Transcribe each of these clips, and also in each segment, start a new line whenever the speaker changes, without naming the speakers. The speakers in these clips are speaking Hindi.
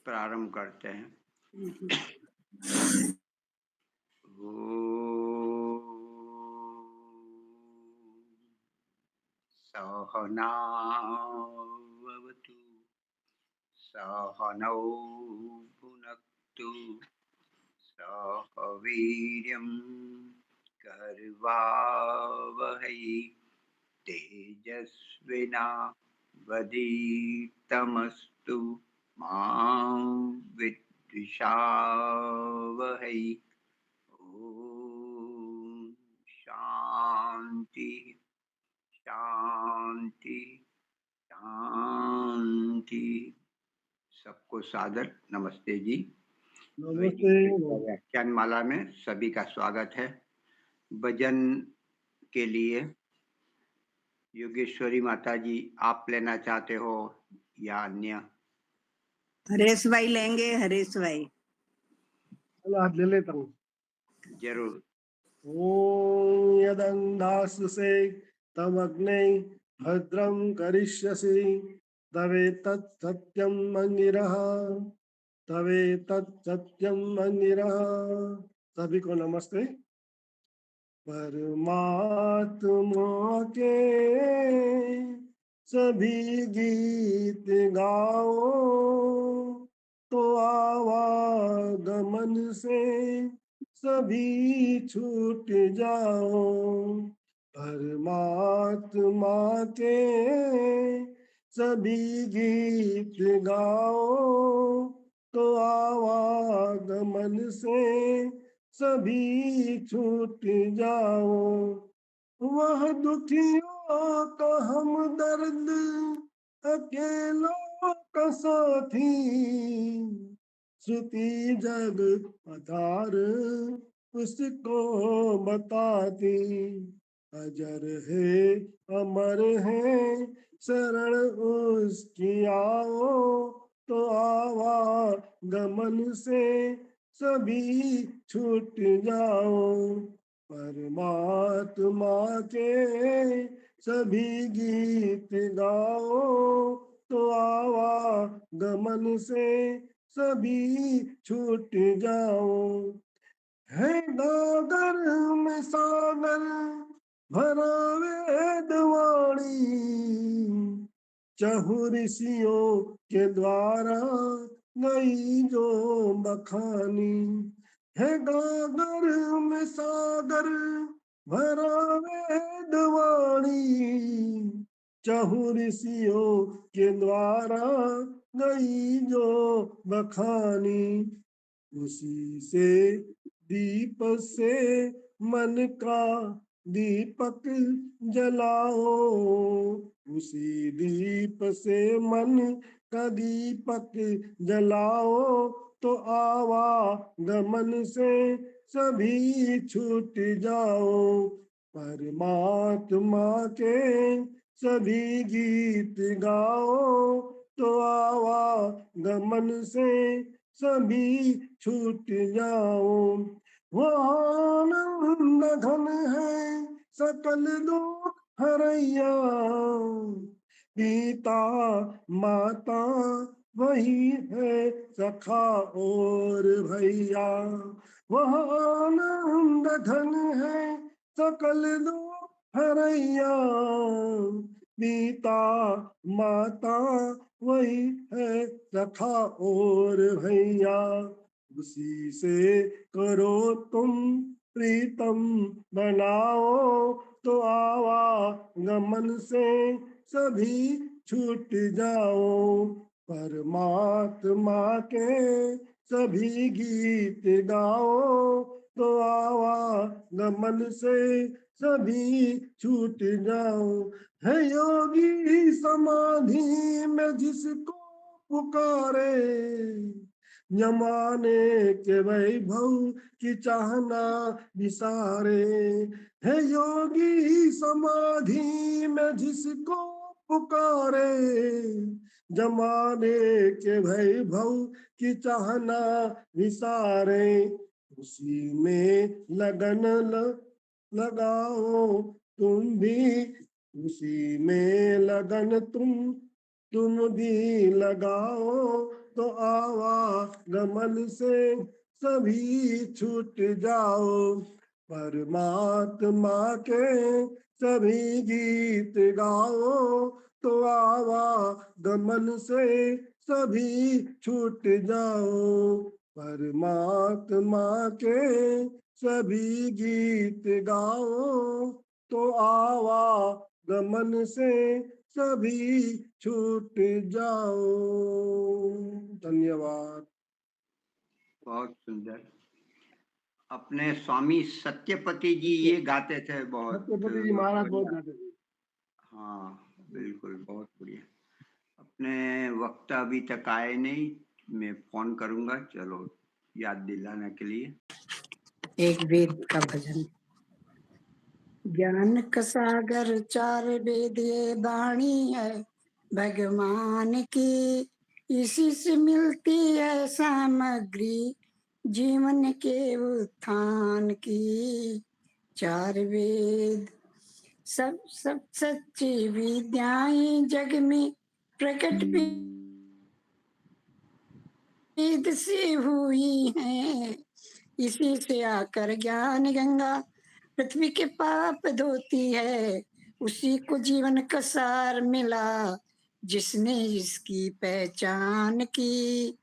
प्रारंभ करते हैं। सहनावतु सहनौ भुनक्तु सह वीर्यं करवावहै तेजस्विनावधीतमस्तु मा विद्विषावहै। ओम शांति शांति शांति। सबको सादर नमस्ते जी।
नमस्ते।
व्याख्यान माला में सभी का स्वागत है। भजन के लिए योगेश्वरी माता जी आप लेना चाहते हो या अन्य?
हरेश भाई लेंगे। हरेश भाई
चलो आज ले लेता हूँ।
जरूर।
ओम यदन्दासुसे तमग्ने भद्रं करिष्यसि तवेतत् सत्यं मंगिरः तवेतत् सत्यं मंगिरः। सभी को नमस्ते। परमात्मा के सभी गीत गाओ तो आवागमन से सभी छूट जाओ। परमात्मा के सभी गीत गाओ तो आवागमन से सभी छूट जाओ। वह दुखियों का हमदर्द अकेलों का साथी श्रुति जग पधार उसको बताती। अजर है अमर है शरण उसकी आओ तो आवागमन से सभी छूट जाओ। परमात्मा के सभी गीत गाओ तो आवागमन से सभी छूट जाओ। है गागर में सागर भरा वेदवाणी चहु ऋषियों के द्वारा गई जो बखानी। है गागर में सागर भरा वेदवाणी चहु ऋषियों के द्वारा गई जो बखानी। उसी से दीप से मन का दीपक जलाओ उसी दीप से मन का दीपक जलाओ तो आवागमन से सभी छूट जाओ। परमात्मा के सभी गीत गाओ तो आवागमन से सभी छूट जाओ। वो आनंद घन है सकल दुख हरैया पिता माता वही है सखा और भैया। वह आनंद घन है सकल दुख हरैया पिता माता वही है सखा और भैया। उसी से करो तुम प्रीतम बनाओ तो आवागमन से सभी छूट जाओ। परमात्मा के सभी गीत गाओ तो आवागमन से सभी छूट जाओ। है योगी समाधि में जिसको पुकारे जमाने के वैभव की चाहना विसारे। है योगी समाधि में जिसको पुकारे जमाने के वैभव की चाहना विसारे। उसी में लगन लगाओ तुम भी उसी में लगन तुम भी लगाओ तो आवागमन से सभी छूट जाओ। परमात्मा के सभी गीत गाओ, तो आवागमन से सभी छूट जाओ। परमात्मा के सभी गीत गाओ, तो आवागमन से सभी छूट जाओ। धन्यवाद।
बहुत सुंदर। अपने स्वामी सत्यपति जी ये गाते थे बहुत
सत्यपति जी महाराज बहुत
बढ़िया।
गाते थे।
हाँ बिल्कुल, बहुत बढ़िया। अपने वक्ता अभी तक आए नहीं, मैं फोन करूंगा, चलो याद दिलाने के लिए।
एक वेद का भजन। ज्ञान का सागर चार वेद ये वाणी है भगवान की, इसी से मिलती है सामग्री जीवन के उत्थान की। चार वेद सब सब सच्ची विद्याएं जग में प्रकट वेद से हुई हैं, इसी से आकर ज्ञान गंगा पृथ्वी के पाप धोती है। उसी को जीवन का सार मिला जिसने इसकी पहचान की।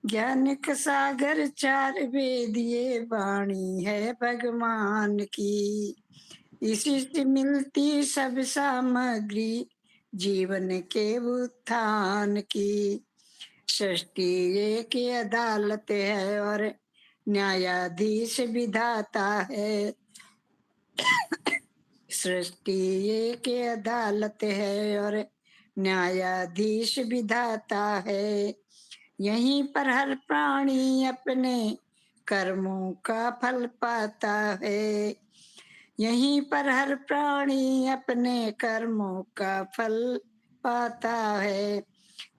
ज्ञान का सागर चार वेद ये वाणी है भगवान की, इसी से मिलती सब सामग्री जीवन के उत्थान की। सृष्टि एक अदालत है और न्यायाधीश विधाता है। सृष्टि एक अदालत है और न्यायाधीश विधाता है। यहीं पर हर प्राणी अपने कर्मों का फल पाता है। यहीं पर हर प्राणी अपने कर्मों का फल पाता है।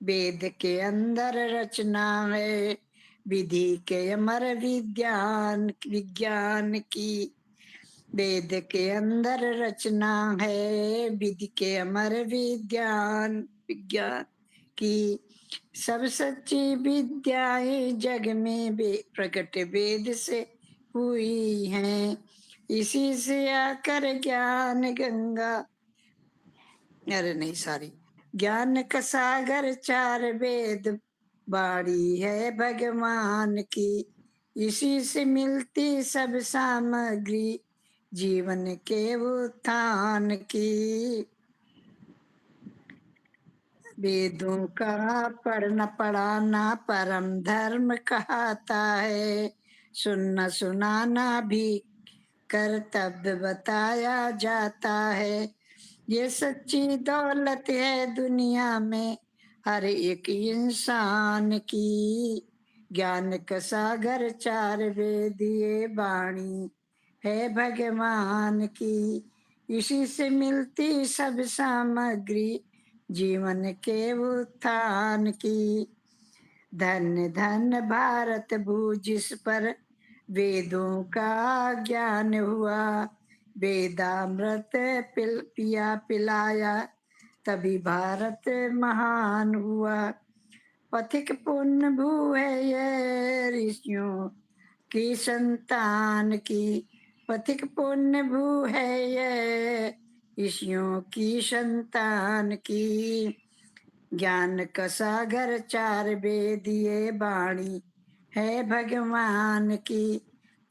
वेद के अंदर रचना है विधि के अमर विज्ञान की। वेद के अंदर रचना है विधि के अमर विज्ञान की। सब सच्ची विद्याएं जग में प्रकट वेद से हुई हैं, इसी से आकर ज्ञान गंगा, अरे नहीं सॉरी, ज्ञान का सागर चार वेद वाणी है भगवान की, इसी से मिलती सब सामग्री जीवन के उत्थान की। वेदों का पढ़ना पढ़ाना परम धर्म कहता है, सुनना सुनाना भी कर्तव्य बताया जाता है। ये सच्ची दौलत है दुनिया में हर एक इंसान की। ज्ञान का सागर चार वेद ये वाणी है भगवान की, इसी से मिलती सब सामग्री जीवन के उत्थान की। धन्य धन्य भारत भू जिस पर वेदों का ज्ञान हुआ, वेदामृत पिया पिलाया तभी भारत महान हुआ। पथिक पुण्य भू है ये ऋषियों की संतान की, पथिक पुण्य भू है ये ऋषियों की संतान की। ज्ञान का सागर चार वेद ये वाणी है भगवान की,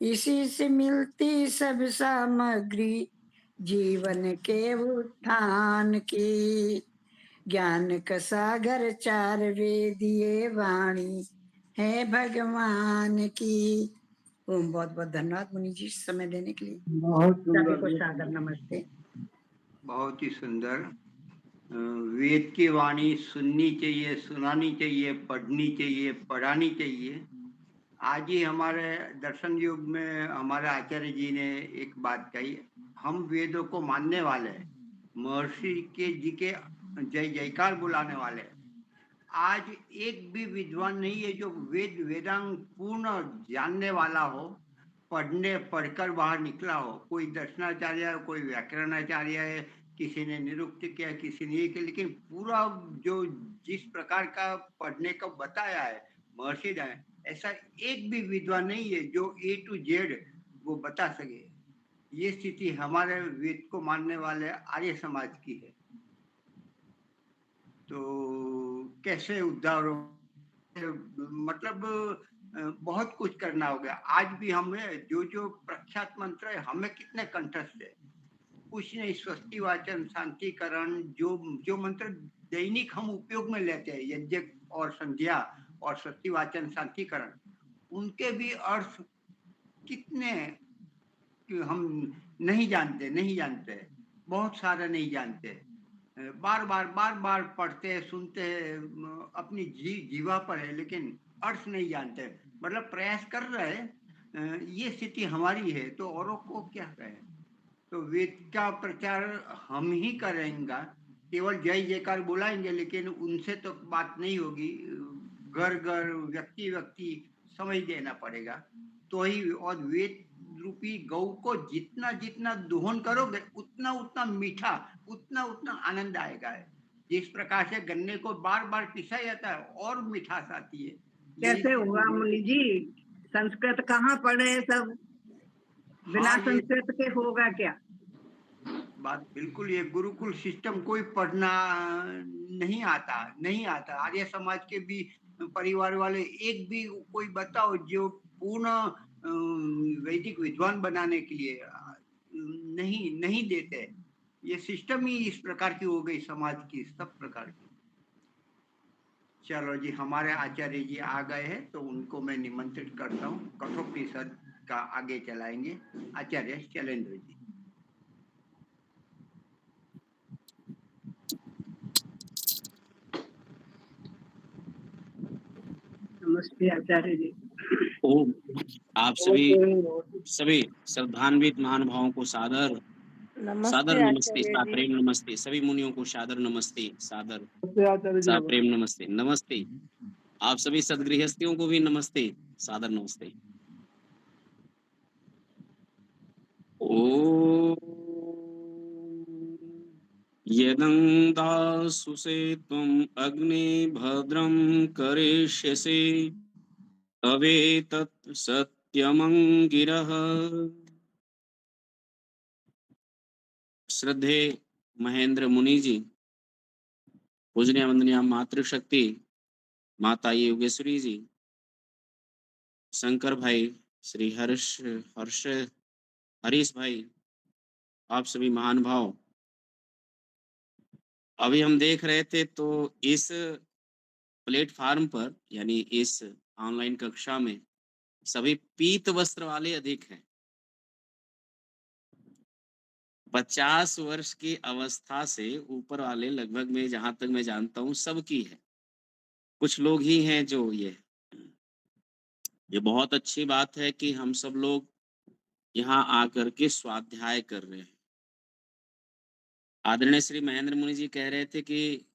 इसी से मिलती सब सामग्री जीवन के उत्थान की। ज्ञान का सागर चार वेद ये वाणी है भगवान की। ओम बहुत बहुत धन्यवाद मुनि जी समय देने के लिए।
बहुत
सभी को
सुंदर।
सादर नमस्ते।
बहुत ही सुंदर। वेद की वाणी सुननी चाहिए, सुनानी चाहिए, पढ़नी चाहिए, पढ़ानी चाहिए। आज ही हमारे दर्शन युग में हमारे आचार्य जी ने एक बात कही, हम वेदों को मानने वाले हैं, महर्षि के जी के जय जयकार बुलाने वाले हैं। आज एक भी विद्वान नहीं है जो वेद वेदांग पूर्ण जानने वाला हो, पढ़कर बाहर निकला हो। कोई दर्शनाचार्य है, कोई व्याकरणाचार्य है, किसी ने निरुक्त किया, किसी ने ये किया, लेकिन पूरा जो जिस प्रकार का पढ़ने का बताया है महर्षि ने, ऐसा एक भी विद्वान नहीं है जो A to Z वो बता सके। ये स्थिति हमारे वेद को मानने वाले आर्य समाज की है। तो कैसे उद्धार हो, मतलब बहुत कुछ करना होगा। आज भी हमें जो प्रख्यात मंत्र है हमें कितने कंठस्थ है, कुछ नहीं। स्वस्ति वाचन शांतिकरण, जो मंत्र दैनिक हम उपयोग में लेते हैं, यज्ञ और संध्या और स्वस्ति वाचन शांतिकरण, उनके भी अर्थ कितने कि हम नहीं जानते, बहुत सारे नहीं जानते। बार बार पढ़ते हैं, सुनते हैं, अपनी जीवा पर है, लेकिन अर्थ नहीं जानते। मतलब प्रयास कर रहे हैं, ये स्थिति हमारी है, तो औरों को क्या कहें। तो वेद का प्रचार हम ही करेंगे, केवल जय जयकार बुलाएंगे, लेकिन उनसे तो बात नहीं होगी। घर घर, व्यक्ति व्यक्ति समझ देना पड़ेगा तो ही। और वेद रूपी गौ को जितना जितना दोहन करोगे उतना उतना मीठा, उतना उतना आनंद आएगा। जिस प्रकार से गन्ने को बार बार पिसा जाता है और मिठास आती है,
कैसे हुआ मुनि जी? संस्कृत कहाँ पढ़े सब? बिना
हाँ, ये
संस्कृत के होगा क्या?
बात बिल्कुल, ये गुरुकुल सिस्टम कोई पढ़ना नहीं आता। आर्य समाज के भी परिवार वाले एक भी कोई बताओ जो पूर्ण वैदिक विद्वान बनाने के लिए नहीं देते। ये सिस्टम ही इस प्रकार की हो गई, समाज की सब प्रकार की। चलो जी, हमारे आचार्य जी आ गए हैं, तो उनको मैं निमंत्रित करता हूँ। कठोपनिषद का आगे चलाएंगे आचार्य शैलेंद्र जी।
नमस्ते आचार्य जी।
ओम। आप सभी श्रद्धान्वित महानुभावों को सादर नमस्ते, साप्रेम नमस्ते। सभी मुनियों को सादर नमस्ते, सादर साप्रेम नमस्ते, नमस्ते। आप सभी सदगृहस्थियों को भी नमस्ते, सादर नमस्ते। ओ यदं दासुषे त्वम् अग्ने भद्रं करिष्यसि तवेतत् सत्यमंगिरः। श्रद्धे महेंद्र मुनि जी, पूजनीय वंदनीय मातृशक्ति माता योगेश्वरी जी, शंकर भाई, श्री हरीश भाई, आप सभी महान भाव। अभी हम देख रहे थे तो इस प्लेटफार्म पर, यानी इस ऑनलाइन कक्षा में सभी पीत वस्त्र वाले अधिक हैं। 50 वर्ष की अवस्था से ऊपर वाले लगभग में, जहां तक मैं जानता हूं, सबकी है। कुछ लोग ही हैं जो ये बहुत अच्छी बात है कि हम सब लोग यहाँ आकर के स्वाध्याय कर रहे हैं। आदरणीय श्री महेंद्र मुनि जी कह रहे थे कि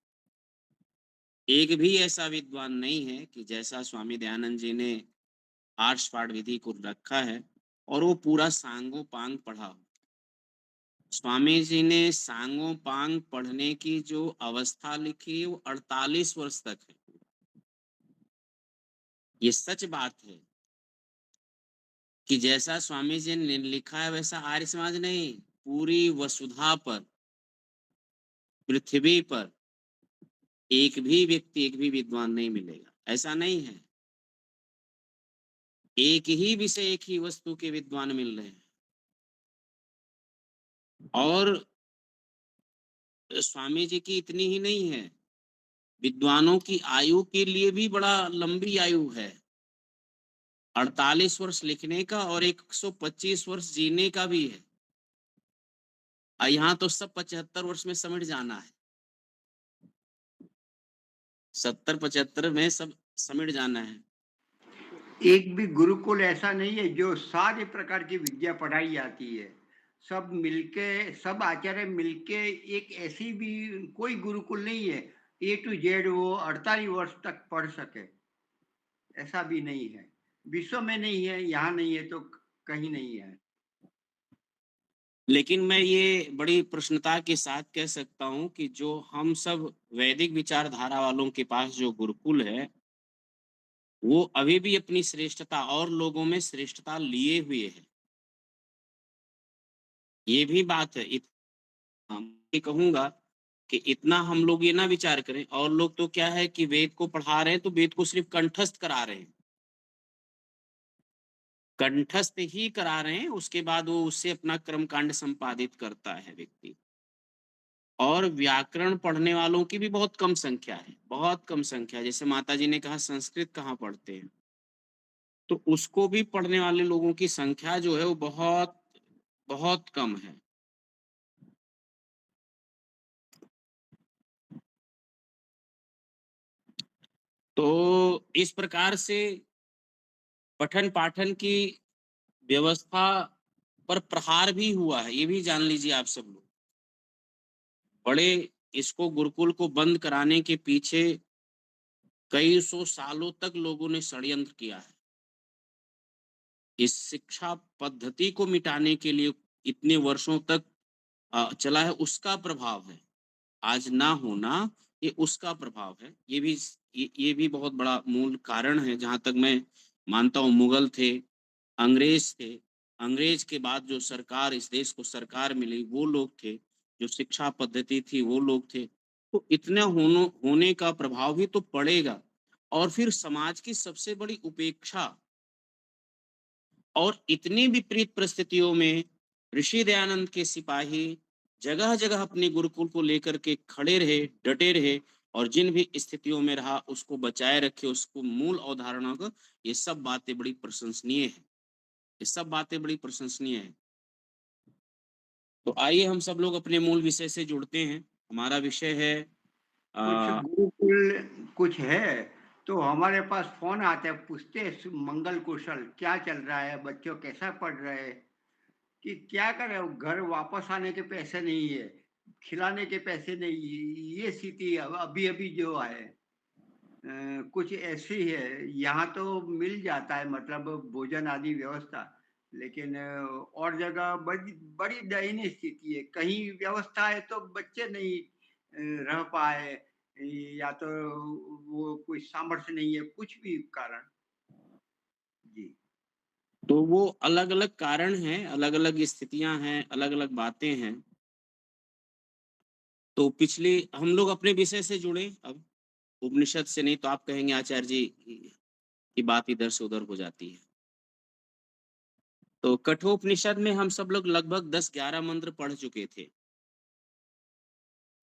एक भी ऐसा विद्वान नहीं है कि जैसा स्वामी दयानंद जी ने आर्ष पाठ विधि को रखा है और वो पूरा सांगो पांग पढ़ा हो। स्वामी जी ने सांगो पांग पढ़ने की जो अवस्था लिखी है वो 48 वर्ष तक है। ये सच बात है कि जैसा स्वामी जी ने लिखा है वैसा आर्य समाज नहीं, पूरी वसुधा पर, पृथ्वी पर एक भी व्यक्ति, एक भी विद्वान नहीं मिलेगा। ऐसा नहीं है। एक ही विषय, एक ही वस्तु के विद्वान मिल रहे हैं। और स्वामी जी की इतनी ही नहीं है, विद्वानों की आयु के लिए भी बड़ा लंबी आयु है। 48 वर्ष लिखने का और 125 वर्ष जीने का भी है। यहाँ तो सब 75 वर्ष में समिट जाना है। 70-75 में सब समिट जाना है।
एक भी गुरुकुल ऐसा नहीं है जो सारे प्रकार की विद्या पढ़ाई जाती है। सब मिलके, सब आचार्य मिलके, एक ऐसी भी कोई गुरुकुल नहीं है A to Z वो 48 वर्ष तक पढ़ सके, ऐसा भी नहीं है। विश्व में नहीं है, यहाँ नहीं है तो कहीं नहीं है।
लेकिन मैं ये बड़ी प्रश्नता के साथ कह सकता हूँ कि जो हम सब वैदिक विचारधारा वालों के पास जो गुरुकुल है, वो अभी भी अपनी श्रेष्ठता और लोगों में श्रेष्ठता लिए हुए है। ये भी बात है। हाँ, मैं कहूँगा कि इतना हम लोग ये ना विचार करें, और लोग तो क्या है कि वेद को पढ़ा रहे हैं तो वेद को सिर्फ कंठस्थ करा रहे हैं। कंठस्थ ही करा रहे हैं, उसके बाद वो उससे अपना कर्मकांड संपादित करता है व्यक्ति। और व्याकरण पढ़ने वालों की भी बहुत कम संख्या है, बहुत कम संख्या। जैसे माताजी ने कहा संस्कृत कहाँ पढ़ते हैं, तो उसको भी पढ़ने वाले लोगों की संख्या जो है वो बहुत बहुत कम है। तो इस प्रकार से पठन पाठन की व्यवस्था पर प्रहार भी हुआ है, ये भी जान लीजिए आप सब लोग। बड़े इसको गुरुकुल को बंद कराने के पीछे कई सौ सालों तक लोगों ने षड्यंत्र किया है। इस शिक्षा पद्धति को मिटाने के लिए इतने वर्षों तक चला है, उसका प्रभाव है। आज ना होना ये उसका प्रभाव है। ये भी बहुत बड़ा मूल कारण है, जहाँ तक मैं मानता हूँ। मुगल थे, अंग्रेज थे, अंग्रेज के बाद जो सरकार इस देश को सरकार मिली वो लोग थे, जो शिक्षा पद्धति थी वो लोग थे। तो इतने होने का प्रभाव भी तो पड़ेगा। और फिर समाज की सबसे बड़ी उपेक्षा, और इतनी विपरीत परिस्थितियों में ऋषि दयानंद के सिपाही जगह जगह अपने गुरुकुल को लेकर के खड़े रहे, डटे रहे, और जिन भी स्थितियों में रहा उसको बचाए रखे, उसको मूल अवधारणा को। ये सब बातें बड़ी प्रशंसनीय है, ये सब बातें बड़ी प्रशंसनीय है। तो आइए हम सब लोग अपने मूल विषय से जुड़ते हैं। हमारा विषय है
कुछ गुरुकुल कुछ है तो हमारे पास फोन आते हैं, पूछते हैं मंगल कुशल, क्या चल रहा है, बच्चों कैसा पढ़ रहे हैं, कि क्या करे, घर वापस आने के पैसे नहीं है, खिलाने के पैसे नहीं है। ये स्थिति अभी अभी जो है कुछ ऐसी है। यहाँ तो मिल जाता है, मतलब भोजन आदि व्यवस्था, लेकिन और जगह बड़ी बड़ी दयनीय स्थिति है। कहीं व्यवस्था है तो बच्चे नहीं रह पाए, या तो वो कोई सामर्थ्य नहीं है, कुछ भी कारण। जी।
तो वो अलग अलग कारण हैं, अलग अलग स्थितियां हैं, अलग अलग बातें हैं। तो पिछले हम लोग अपने विषय से जुड़े अब, उपनिषद से नहीं तो आप कहेंगे आचार्य जी की बात इधर से उधर हो जाती है। तो कठोपनिषद में हम सब लोग लगभग 10-11 मंत्र पढ़ चुके थे।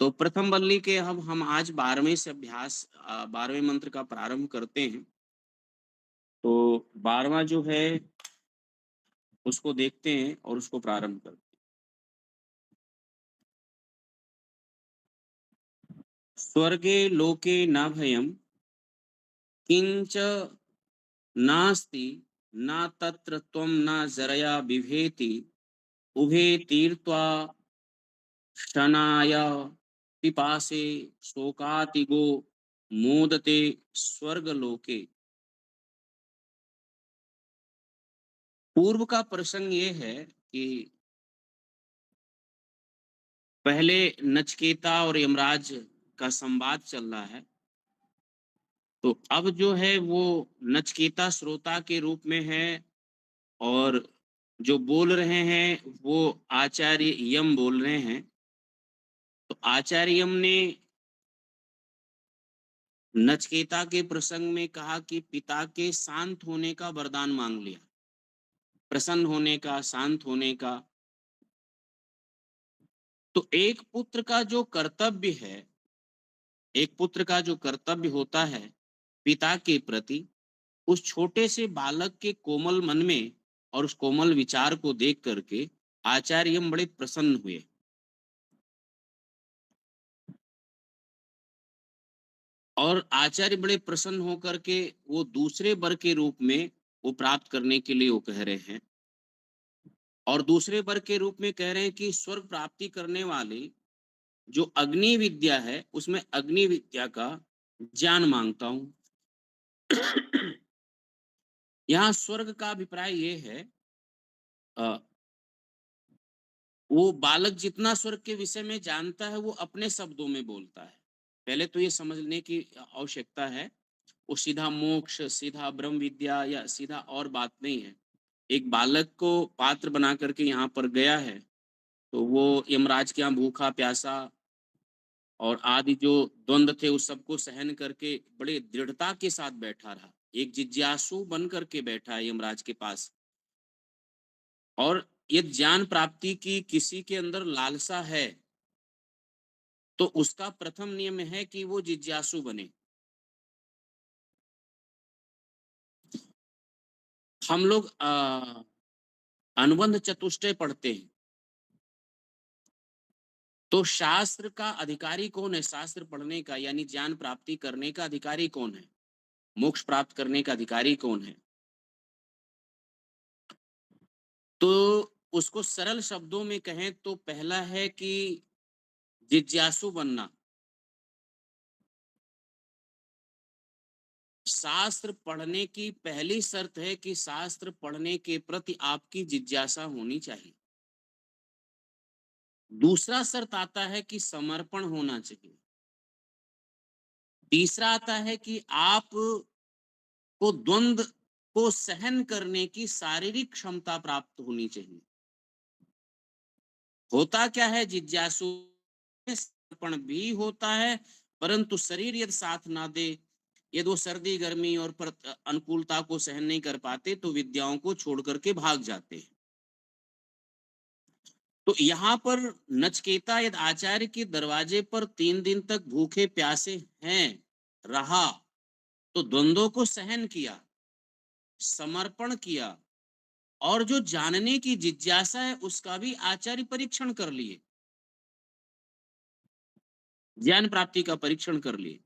तो प्रथम वल्ली के हम आज 12वें से अभ्यास 12वें मंत्र का प्रारंभ करते हैं। तो 12वां जो है उसको देखते हैं और उसको प्रारंभ करते हैं। स्वर्गे लोके न भयम किंच नास्ति न तत्र त्वं न जरया बिभेति उभे तीर्त्वा शनाय पिपासे शोकातिगो मोदते स्वर्गलोके। पूर्व का प्रसंग ये है कि पहले नचकेता और यमराज का संवाद चल रहा है। तो अब जो है वो नचकेता श्रोता के रूप में है, और जो बोल रहे हैं वो आचार्य यम बोल रहे हैं। तो आचार्य यम ने नचकेता के प्रसंग में कहा कि पिता के शांत होने का वरदान मांग लिया, प्रसन्न होने का, शांत होने का। तो एक पुत्र का जो कर्तव्य है, एक पुत्र का जो कर्तव्य होता है पिता के प्रति, उस छोटे से बालक के कोमल मन में और उस कोमल विचार को देख करके आचार्य यम बड़े प्रसन्न हुए। और आचार्य बड़े प्रसन्न होकर के वो दूसरे वर के रूप में वो प्राप्त करने के लिए वो कह रहे हैं। और दूसरे वर के रूप में कह रहे हैं कि स्वर्ग प्राप्ति करने वाले जो अग्नि विद्या है उसमें अग्नि विद्या का ज्ञान मांगता हूं। यहाँ स्वर्ग का अभिप्राय ये है, वो बालक जितना स्वर्ग के विषय में जानता है वो अपने शब्दों में बोलता है। पहले तो ये समझने की आवश्यकता है, वो सीधा मोक्ष, सीधा ब्रह्म विद्या या सीधा और बात नहीं है। एक बालक को पात्र बना करके यहाँ पर गया है, तो वो यमराज के यहाँ भूखा प्यासा और आदि जो द्वंद थे उस सबको सहन करके बड़े दृढ़ता के साथ बैठा रहा। एक जिज्ञासु बन करके बैठा है यमराज के पास। और ये ज्ञान प्राप्ति की किसी के अंदर लालसा है, तो उसका प्रथम नियम है कि वो जिज्ञासु बने। हम लोग अनुबंध चतुष्टय पढ़ते हैं, तो शास्त्र का अधिकारी कौन है? शास्त्र पढ़ने का यानी ज्ञान प्राप्ति करने का अधिकारी कौन है? मोक्ष प्राप्त करने का अधिकारी कौन है? तो उसको सरल शब्दों में कहें तो पहला है कि जिज्ञासु बनना। शास्त्र पढ़ने की पहली शर्त है कि शास्त्र पढ़ने के प्रति आपकी जिज्ञासा होनी चाहिए। दूसरा शर्त आता है कि समर्पण होना चाहिए। तीसरा आता है कि आप को द्वंद को सहन करने की शारीरिक क्षमता प्राप्त होनी चाहिए। होता क्या है, जिज्ञासु में समर्पण भी होता है, परंतु शरीर यदि साथ ना दे, यदि वो सर्दी गर्मी और अनुकूलता को सहन नहीं कर पाते तो विद्याओं को छोड़ करके भाग जाते हैं। तो यहाँ पर नचकेता यदि आचार्य के दरवाजे पर 3 दिन तक भूखे प्यासे हैं रहा, तो द्वंद्वों को सहन किया, समर्पण किया, और जो जानने की जिज्ञासा है उसका भी आचार्य परीक्षण कर लिए, ज्ञान प्राप्ति का परीक्षण कर लिए।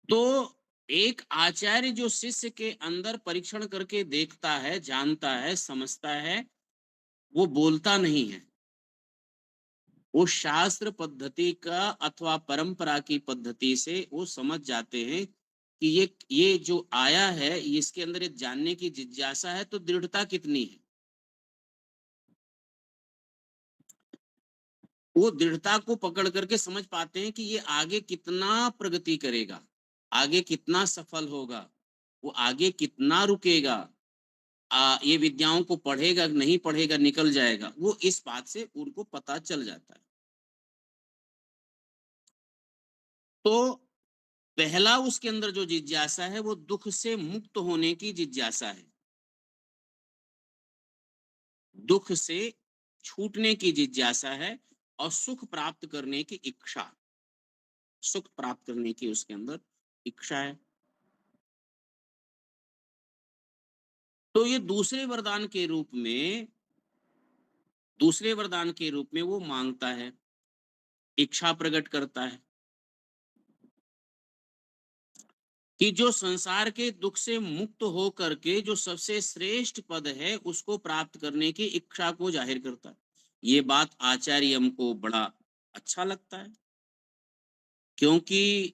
तो एक आचार्य जो शिष्य के अंदर परीक्षण करके देखता है, जानता है, समझता है, वो बोलता नहीं है। वो शास्त्र पद्धति का अथवा परंपरा की पद्धति से वो समझ जाते हैं कि ये जो आया है इसके अंदर एक जानने की जिज्ञासा है, तो दृढ़ता कितनी है। वो दृढ़ता को पकड़ करके समझ पाते हैं कि ये आगे कितना प्रगति करेगा, आगे कितना सफल होगा, वो आगे कितना रुकेगा, ये विद्याओं को पढ़ेगा नहीं पढ़ेगा, निकल जाएगा। वो इस बात से उनको पता चल जाता है। तो पहला उसके अंदर जो जिज्ञासा है वो दुख से मुक्त होने की जिज्ञासा है, दुख से छूटने की जिज्ञासा है, और सुख प्राप्त करने की इच्छा, सुख प्राप्त करने की उसके अंदर इच्छा है। तो ये दूसरे वरदान के रूप में वो मांगता है, इच्छा प्रकट करता है कि जो संसार के दुख से मुक्त हो करके जो सबसे श्रेष्ठ पद है उसको प्राप्त करने की इच्छा को जाहिर करता है। ये बात आचार्य को बड़ा अच्छा लगता है, क्योंकि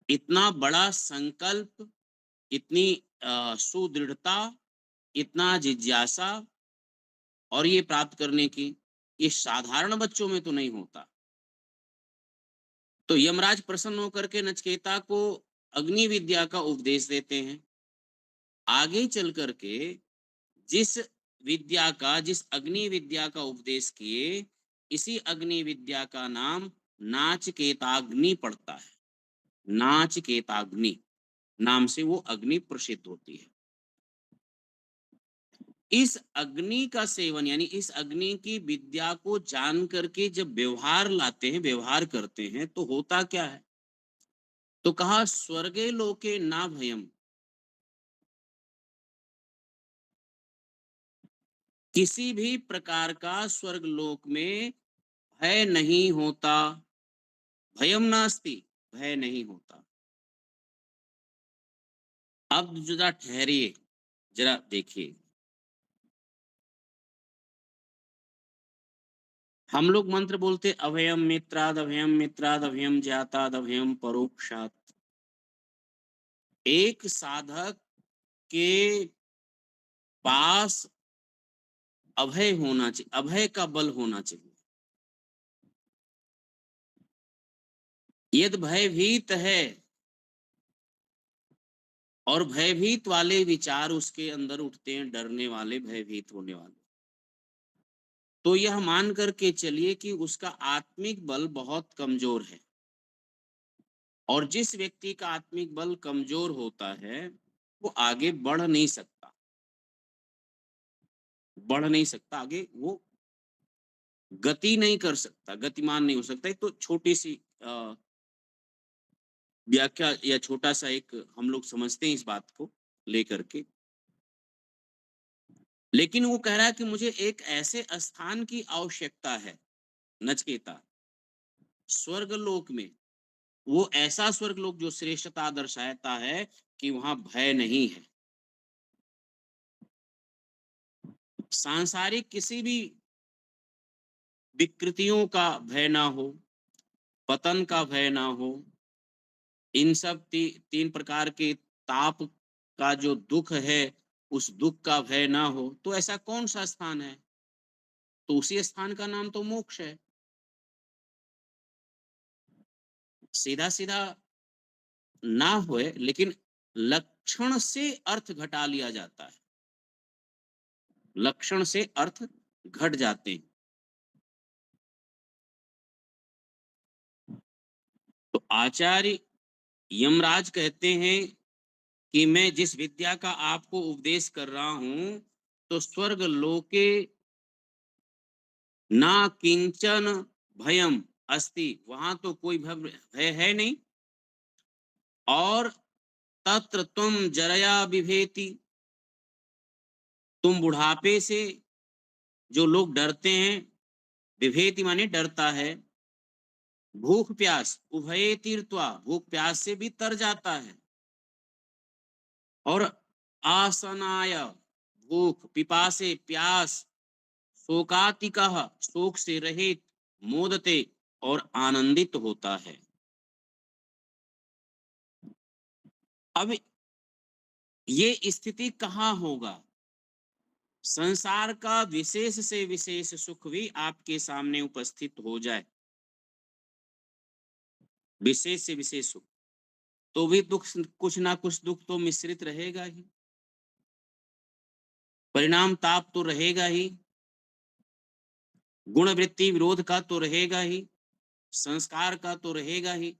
इतना बड़ा संकल्प, इतनी सुदृढ़ता, इतना जिज्ञासा और ये प्राप्त करने की, ये साधारण बच्चों में तो नहीं होता। तो यमराज प्रसन्न होकर के नचिकेता को अग्नि विद्या का उपदेश देते हैं। आगे चल करके जिस अग्नि विद्या का उपदेश किए, इसी अग्नि विद्या का नाम नाचकेताग्नि पड़ता है। नाचकेताग्नि नाम से वो अग्नि प्रसिद्ध होती है। इस अग्नि का सेवन यानी इस अग्नि की विद्या को जान करके जब व्यवहार लाते हैं, व्यवहार करते हैं, तो होता क्या है, तो कहा स्वर्गे लोके ना भयम, किसी भी प्रकार का स्वर्ग लोक में भय नहीं होता। भयम नास्ति, भय नहीं होता। अब जरा ठहरिए, जरा देखिए, हम लोग मंत्र बोलते अभयम मित्राद, अभयम मित्राद, अभयम ज्ञाताद, अभयम परोक्षात। एक साधक के पास अभय होना चाहिए, अभय का बल होना चाहिए। यदि भयभीत है और भयभीत वाले विचार उसके अंदर उठते हैं, डरने वाले, भयभीत होने वाले, तो यह मान करके चलिए कि उसका आत्मिक बल बहुत कमजोर है। और जिस व्यक्ति का आत्मिक बल कमजोर होता है वो आगे बढ़ नहीं सकता, आगे वो गति नहीं कर सकता, गतिमान नहीं हो सकता। एक तो छोटी सी व्याख्या या छोटा सा एक हम लोग समझते हैं इस बात को लेकर के। लेकिन वो कह रहा है कि मुझे एक ऐसे स्थान की आवश्यकता है नचकेता, स्वर्गलोक में, वो ऐसा स्वर्गलोक जो श्रेष्ठता दर्शाता है कि वहां भय नहीं है, सांसारिक किसी भी विकृतियों का भय ना हो, पतन का भय ना हो, इन सब तीन प्रकार के ताप का जो दुख है उस दुख का भय ना हो, तो ऐसा कौन सा स्थान है? तो उसी स्थान का नाम तो मोक्ष है। सीधा सीधा ना होए, लेकिन लक्षण से अर्थ घटा लिया जाता है, लक्षण से अर्थ घट जाते हैं। तो आचार्य यमराज कहते हैं कि मैं जिस विद्या का आपको उपदेश कर रहा हूं, तो स्वर्ग लोके ना किंचन भयम अस्ति, वहां तो कोई भय है नहीं। और तत्र तुम जरया विभेति, तुम बुढ़ापे से जो लोग डरते हैं, विभेति माने डरता है, भूख प्यास उभये तीर्थवा, भूख प्यास से भी तर जाता है। और आसनाय भूख, पिपासे प्यास, शोकातिकः शोक से रहित, मोदते और आनंदित होता है। अब ये स्थिति कहाँ होगा? संसार का विशेष से विशेष सुख भी आपके सामने उपस्थित हो जाए, विशेष से विशेष सुख, तो भी दुख, कुछ ना कुछ दुख तो मिश्रित रहेगा ही, परिणाम ताप तो रहेगा ही, गुण वृत्ति विरोध का तो रहेगा ही, संस्कार का तो रहेगा ही,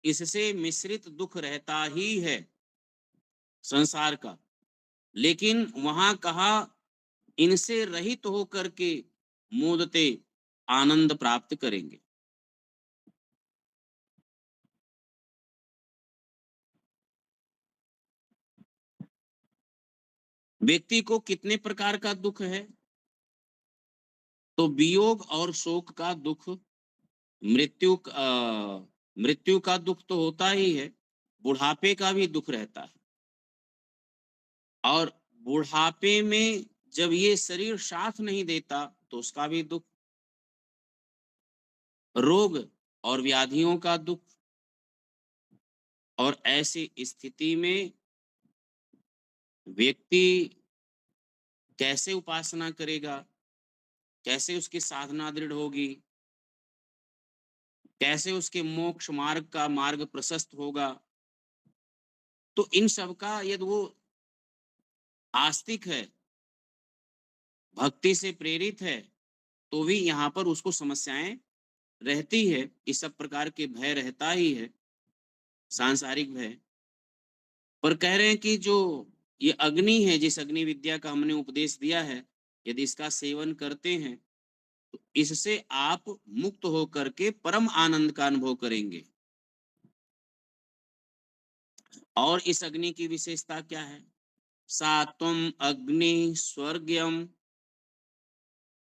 इससे मिश्रित दुख रहता ही है संसार का। लेकिन वहां कहा इनसे रहित होकर के मोदते आनंद प्राप्त करेंगे। व्यक्ति को कितने प्रकार का दुख है? तो वियोग और शोक का दुख, मृत्यु का दुख तो होता ही है, बुढ़ापे का भी दुख रहता है। और बुढ़ापे में जब ये शरीर साथ नहीं देता तो उसका भी दुख, रोग और व्याधियों का दुख। और ऐसी स्थिति में व्यक्ति कैसे उपासना करेगा, कैसे उसकी साधना दृढ़ होगी, कैसे उसके मोक्ष मार्ग का मार्ग प्रशस्त होगा? तो इन सब का यदि वो आस्तिक है, भक्ति से प्रेरित है, तो भी यहाँ पर उसको समस्याएं रहती है, इस सब प्रकार के भय रहता ही है, सांसारिक भय। पर कह रहे हैं कि जो ये अग्नि है, जिस अग्नि विद्या का हमने उपदेश दिया है, यदि इसका सेवन करते हैं तो इससे आप मुक्त होकर के परम आनंद का अनुभव करेंगे। और इस अग्नि की विशेषता क्या है? सात्वम अग्नि स्वर्ग्यम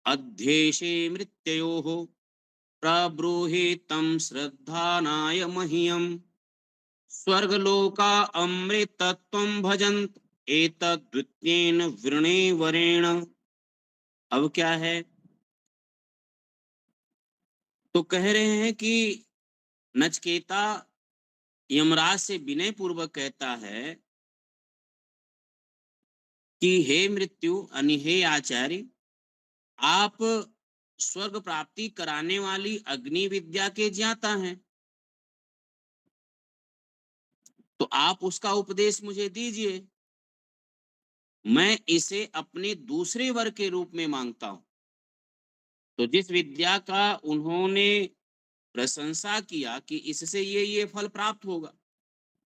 अध्येशे मृत्योः प्रब्रूहि तं श्रद्धानाय मह्यम स्वर्गलोका अमृतत्वं भजन्त एतद्द्वितीयेन वृणे वरेण। अब क्या है? तो कह रहे हैं कि नचकेता यमराज से विनय पूर्वक कहता है कि हे मृत्यु, हे आचार्य, आप स्वर्ग प्राप्ति कराने वाली अग्नि विद्या के ज्ञाता हैं, तो आप उसका उपदेश मुझे दीजिए। मैं इसे अपने दूसरे वर के रूप में मांगता हूं। तो जिस विद्या का उन्होंने प्रशंसा किया कि इससे ये फल प्राप्त होगा,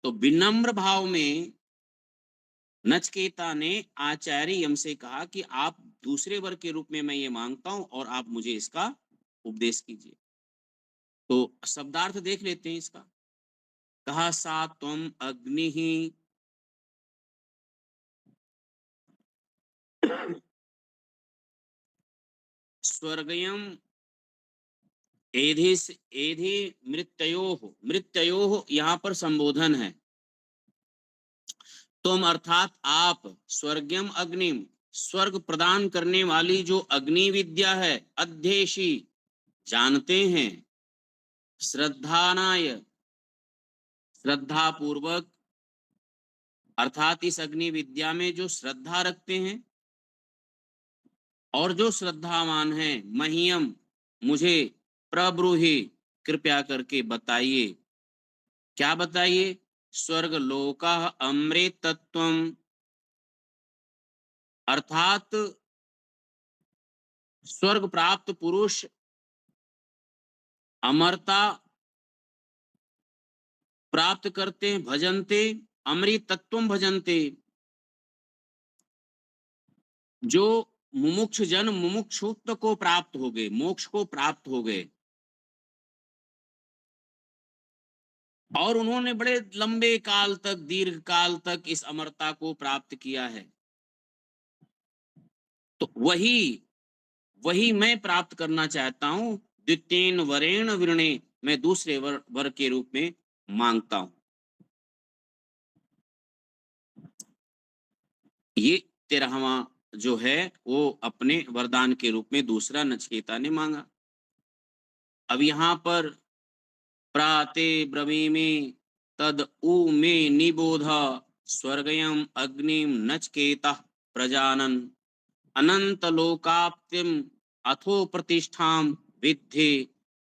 तो विनम्र भाव में नचिकेता ने आचार्य यम से कहा कि आप दूसरे वर के रूप में मैं ये मांगता हूं और आप मुझे इसका उपदेश कीजिए। तो शब्दार्थ देख लेते हैं इसका। कहा सा त्वम अग्नि ही स्वर्गयम एधि मृत्योः यहाँ पर संबोधन है। तुम अर्थात आप स्वर्गम अग्निम, स्वर्ग प्रदान करने वाली जो अग्नि विद्या है, अध्येशी जानते हैं, श्रद्धानाय श्रद्धा पूर्वक, अर्थात इस अग्नि विद्या में जो श्रद्धा रखते हैं और जो श्रद्धावान है, मह्यम मुझे प्रब्रूहि कृपया करके बताइए। क्या बताइए? स्वर्ग लोका अमृतत्वम, अर्थात स्वर्ग प्राप्त पुरुष अमरता प्राप्त करते हैं, भजनते अमृतत्वम भजनते, जो मुमुक्ष जन मुमुक्षुत्व को प्राप्त हो गए, मोक्ष को प्राप्त हो गए, और उन्होंने बड़े लंबे काल तक, दीर्घ काल तक इस अमरता को प्राप्त किया है। तो वही मैं प्राप्त करना चाहता हूं। द्वितीयन वरेण विरणे, मैं दूसरे वर के रूप में मांगता हूं। ये 13वां जो है वो अपने वरदान के रूप में दूसरा नचिकेता ने मांगा। अब यहाँ पर प्राते ब्रवीमि तद उ मे निबोध स्वर्गयम अग्निम नचिकेता प्रजानन अनंत लोकाप्तिम अथो प्रतिष्ठाम विद्धि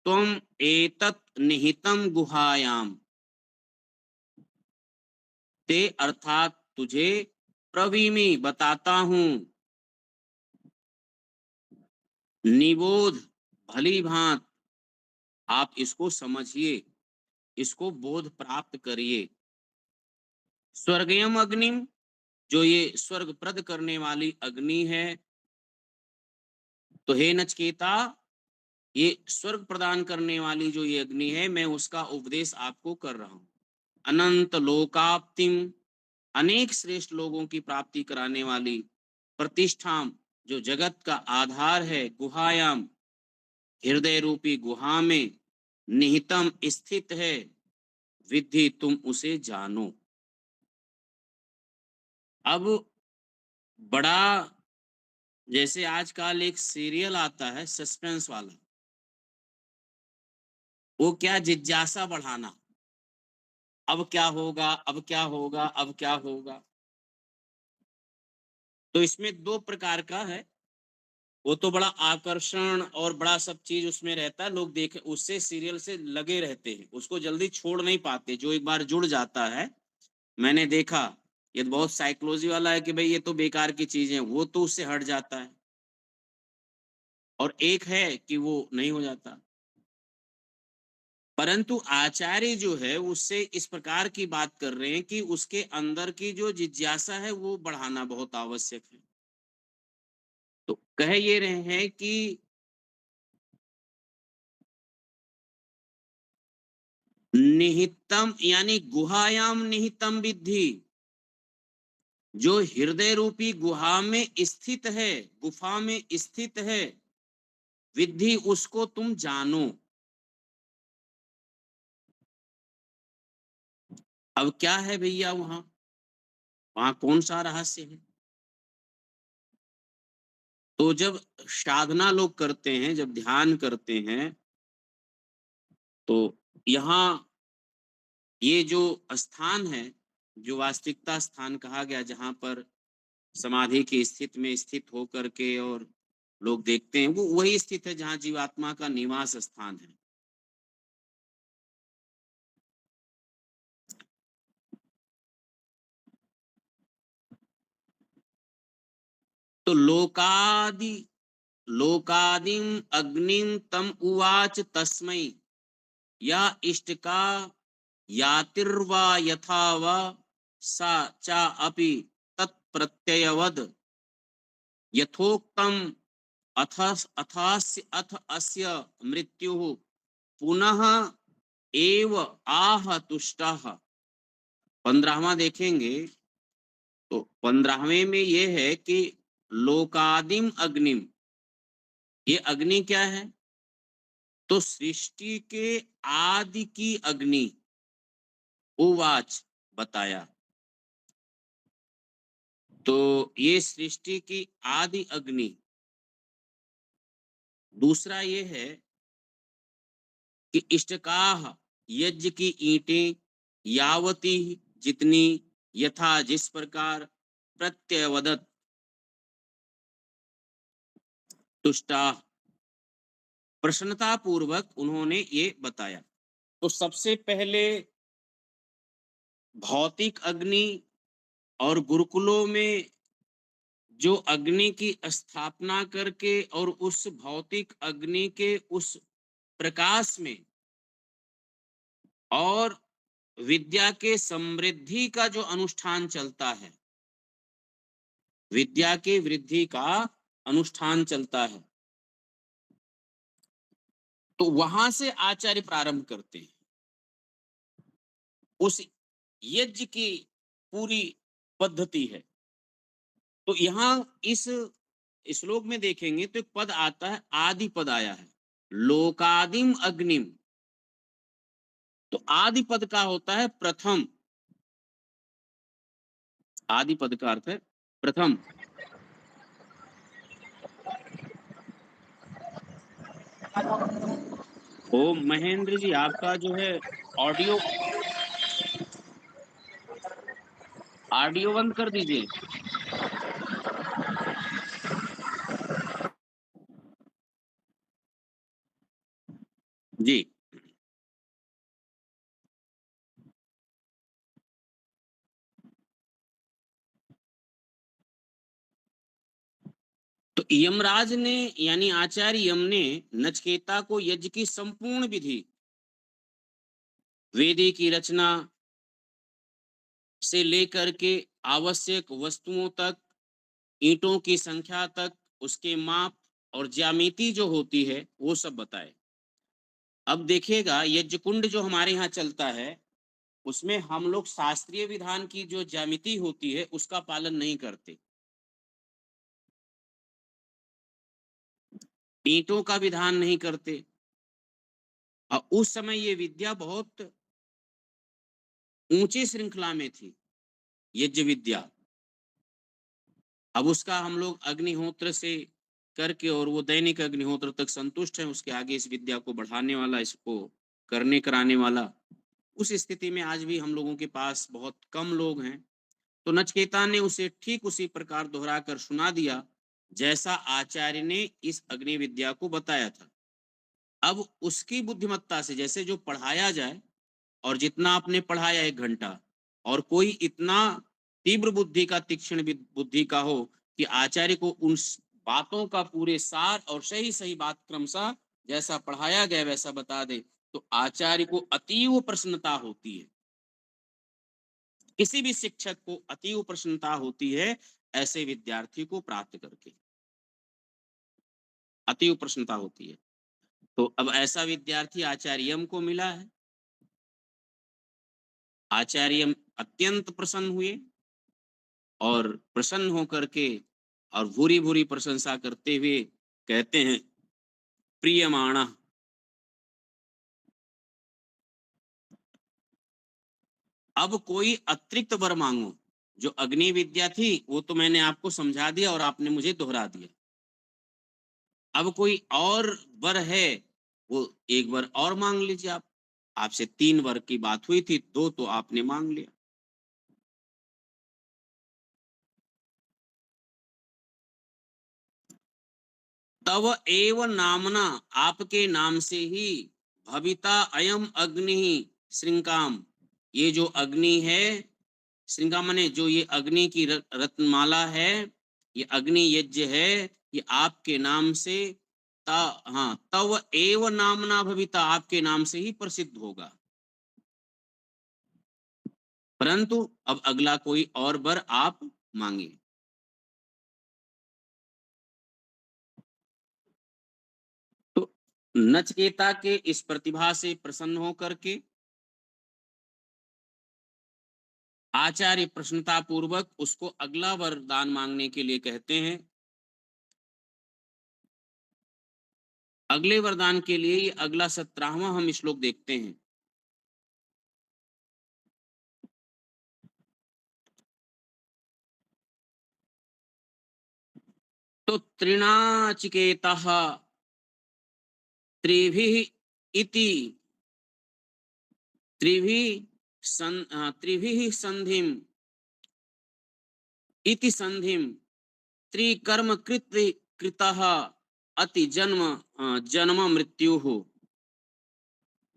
त्वम एतत् निहितम गुहायाम। ते अर्थात तुझे प्रवीमी बताता हूं, निबोध भली भांत, आप इसको समझिए, इसको बोध प्राप्त करिए। स्वर्गयम अग्निम, जो ये स्वर्ग प्रद करने वाली अग्नि है, तो हे नचिकेता, ये स्वर्ग प्रदान करने वाली जो ये अग्नि है, मैं उसका उपदेश आपको कर रहा हूं। अनंत लोकाप्तिम, अनेक श्रेष्ठ लोगों की प्राप्ति कराने वाली, प्रतिष्ठाम, जो जगत का आधार है, गुहायाम, हृदय रूपी गुहा में, निहितम स्थित है, विद्धि तुम उसे जानो। अब बड़ा, जैसे आजकल एक सीरियल आता है सस्पेंस वाला, वो क्या, जिज्ञासा बढ़ाना, अब क्या होगा, अब क्या होगा, अब क्या होगा। तो इसमें 2 प्रकार का है। वो तो बड़ा आकर्षण और बड़ा सब चीज उसमें रहता है, लोग देख उससे सीरियल से लगे रहते हैं, उसको जल्दी छोड़ नहीं पाते। जो एक बार जुड़ जाता है, मैंने देखा, ये तो बहुत साइकोलॉजी वाला है कि भाई ये तो बेकार की चीजें, वो तो उससे हट जाता है। और एक है कि वो नहीं हो जाता। परंतु आचार्य जो है उससे इस प्रकार की बात कर रहे हैं कि उसके अंदर की जो जिज्ञासा है वो बढ़ाना बहुत आवश्यक है। तो कह ये रहे हैं कि निहितम, यानी गुहायाम निहितम विद्धि, जो हृदय रूपी गुहा में स्थित है, गुफा में स्थित है, विद्धि उसको तुम जानो। अब क्या है भैया वहां कौन सा रहस्य है? तो जब साधना लोग करते हैं, जब ध्यान करते हैं, तो यहाँ ये जो स्थान है, जो वास्तविकता स्थान कहा गया, जहां पर समाधि की स्थिति में स्थित होकर के और लोग देखते हैं, वो वही स्थित है जहां जीवात्मा का निवास स्थान है। तो लोकादिम अग्निम तम उवाच तस्मै या इष्टका यातिर्वा यथा वा सा चा अपि तत्प्रत्ययवद यथोक्तम अथ अस्य मृत्युः पुनः एव आह तुष्टः। 15वां देखेंगे तो 15वें में ये है कि लोकादिम अग्निम, ये अग्नि क्या है? तो सृष्टि के आदि की अग्नि, उवाच बताया। तो ये सृष्टि की आदि अग्नि। दूसरा ये है कि इष्टकाह, यज्ञ की ईंटें, यावती जितनी, यथा जिस प्रकार, प्रत्यवदत तुष्टा प्रसन्नता पूर्वक उन्होंने ये बताया। तो सबसे पहले भौतिक अग्नि और गुरुकुलों में जो अग्नि की स्थापना करके और उस भौतिक अग्नि के उस प्रकाश में और विद्या के समृद्धि का जो अनुष्ठान चलता है, विद्या की वृद्धि का अनुष्ठान चलता है, तो वहां से आचार्य प्रारंभ करते हैं। उस यज्ञ की पूरी पद्धति है। तो यहाँ इस श्लोक में देखेंगे तो एक पद आता है, आदि पद आया है, लोकादिम अग्निम। तो आदि पद का होता है प्रथम, आदि पद का अर्थ है प्रथम। ओ महेंद्र जी, आपका जो है ऑडियो ऑडियो बंद कर दीजिए। जी। तो यमराज ने यानी आचार्य यम ने नचकेता को यज्ञ की संपूर्ण विधि, वेदी की रचना से लेकर के आवश्यक वस्तुओं तक, ईंटों की संख्या तक, उसके माप और ज्यामिति जो होती है वो सब बताए। अब देखिएगा यज्ञ कुंड जो हमारे यहाँ चलता है उसमें हम लोग शास्त्रीय विधान की जो ज्यामिति होती है उसका पालन नहीं करते, ईंटों का विधान नहीं करते। और उस समय ये विद्या बहुत ऊंची श्रृंखला में थी, यज्ञ विद्या। अब उसका हम लोग अग्निहोत्र से करके और वो दैनिक अग्निहोत्र तक संतुष्ट है, उसके आगे इस विद्या को बढ़ाने वाला, इसको करने कराने वाला, उस स्थिति में आज भी हम लोगों के पास बहुत कम लोग हैं। तो नचकेता ने उसे ठीक उसी प्रकार दोहरा कर सुना दिया जैसा आचार्य ने इस अग्नि विद्या को बताया था। अब उसकी बुद्धिमत्ता से जैसे जो पढ़ाया जाए, और जितना आपने पढ़ाया 1 घंटा, और कोई इतना तीव्र बुद्धि का, तीक्ष्ण बुद्धि का हो कि आचार्य को उन बातों का पूरे सार और सही सही बात क्रमशः जैसा पढ़ाया गया वैसा बता दे, तो आचार्य को अतीव प्रसन्नता होती है। किसी भी शिक्षक को अतीव प्रसन्नता होती है ऐसे विद्यार्थी को प्राप्त करके, अतीव प्रसन्नता होती है। तो अब ऐसा विद्यार्थी आचार्यम को मिला है। आचार्य अत्यंत प्रसन्न हुए और प्रसन्न होकर के और भूरी भूरी प्रशंसा करते हुए कहते हैं, प्रियमाणा, अब कोई अतिरिक्त वर मांगो। जो अग्नि विद्या थी वो तो मैंने आपको समझा दिया और आपने मुझे दोहरा दिया। अब कोई और वर है, वो 1 वर और मांग लीजिए। आप, आपसे 3 वर की बात हुई थी, 2 तो आपने मांग लिया। तव एव नामना, आपके नाम से ही, भविता अयम अग्नि श्रृंगाम, ये जो अग्नि है, श्रृंगा माने जो ये अग्नि की रत्नमाला है, ये अग्नि यज्ञ है, ये आपके नाम से हाँ, तव एव नामना भविता, आपके नाम से ही प्रसिद्ध होगा। परंतु अब अगला कोई और वर आप मांगे। तो नचिकेता के इस प्रतिभा से प्रसन्न होकर के आचार्य प्रसन्नता पूर्वक उसको अगला वरदान मांगने के लिए कहते हैं। अगले वरदान के लिए ये अगला 17वां हम श्लोक देखते हैं। तो त्रिणाचिकेतः त्रिभिः इति त्रिभिः संधिम इति संधिम त्रिकर्म कृतः अति जन्म मृत्युः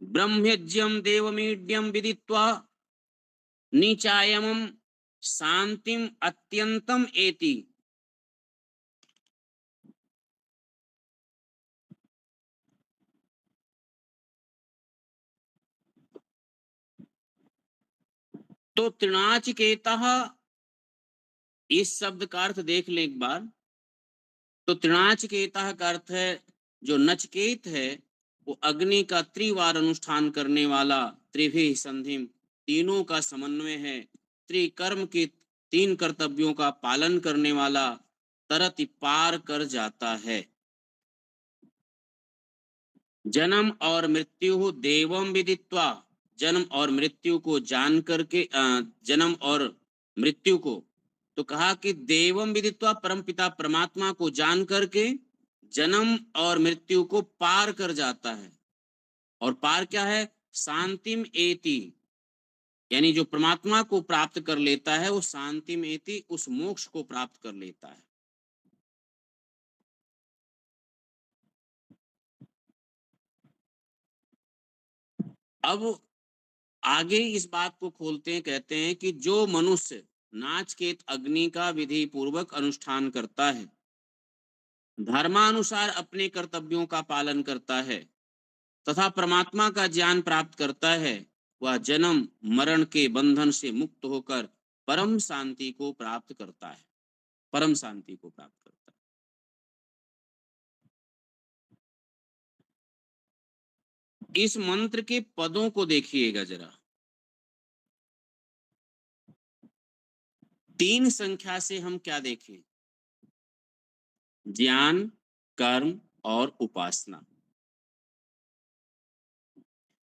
ब्रह्मज्यम देवमीड्यम विदित्वा नीचायमं शांतिम अत्यंतम एति। तो त्रिणाचिकेतः, इस शब्द का अर्थ देख लें एक बार। तो त्रिणाचिकेतः का अर्थ है जो नचिकेत है वो अग्नि का त्रिवार अनुष्ठान करने वाला, त्रिभिः संधिम, तीनों का समन्वय है, त्रिकर्म के 3 कर्तव्यों का पालन करने वाला, तरति पार कर जाता है। जन्म और मृत्यु देवम विदित्वा, जन्म और मृत्यु को जान करके, जन्म और मृत्यु को, तो कहा कि देवम विदित्वा, परमपिता परमात्मा को जान करके जन्म और मृत्यु को पार कर जाता है। और पार क्या है? शांतिम एति, यानी जो परमात्मा को प्राप्त कर लेता है वो शांतिम एति, उस मोक्ष को प्राप्त कर लेता है। अब आगे इस बात को खोलते हैं, कहते हैं कि जो मनुष्य नाचकेत अग्नि का विधि पूर्वक अनुष्ठान करता है, धर्मानुसार अपने कर्तव्यों का पालन करता है तथा परमात्मा का ज्ञान प्राप्त करता है, वह जन्म मरण के बंधन से मुक्त होकर परम शांति को प्राप्त करता है, परम शांति को प्राप्त करता है। इस मंत्र के पदों को देखिएगा जरा। 3 संख्या से हम क्या देखें? ज्ञान, कर्म और उपासना।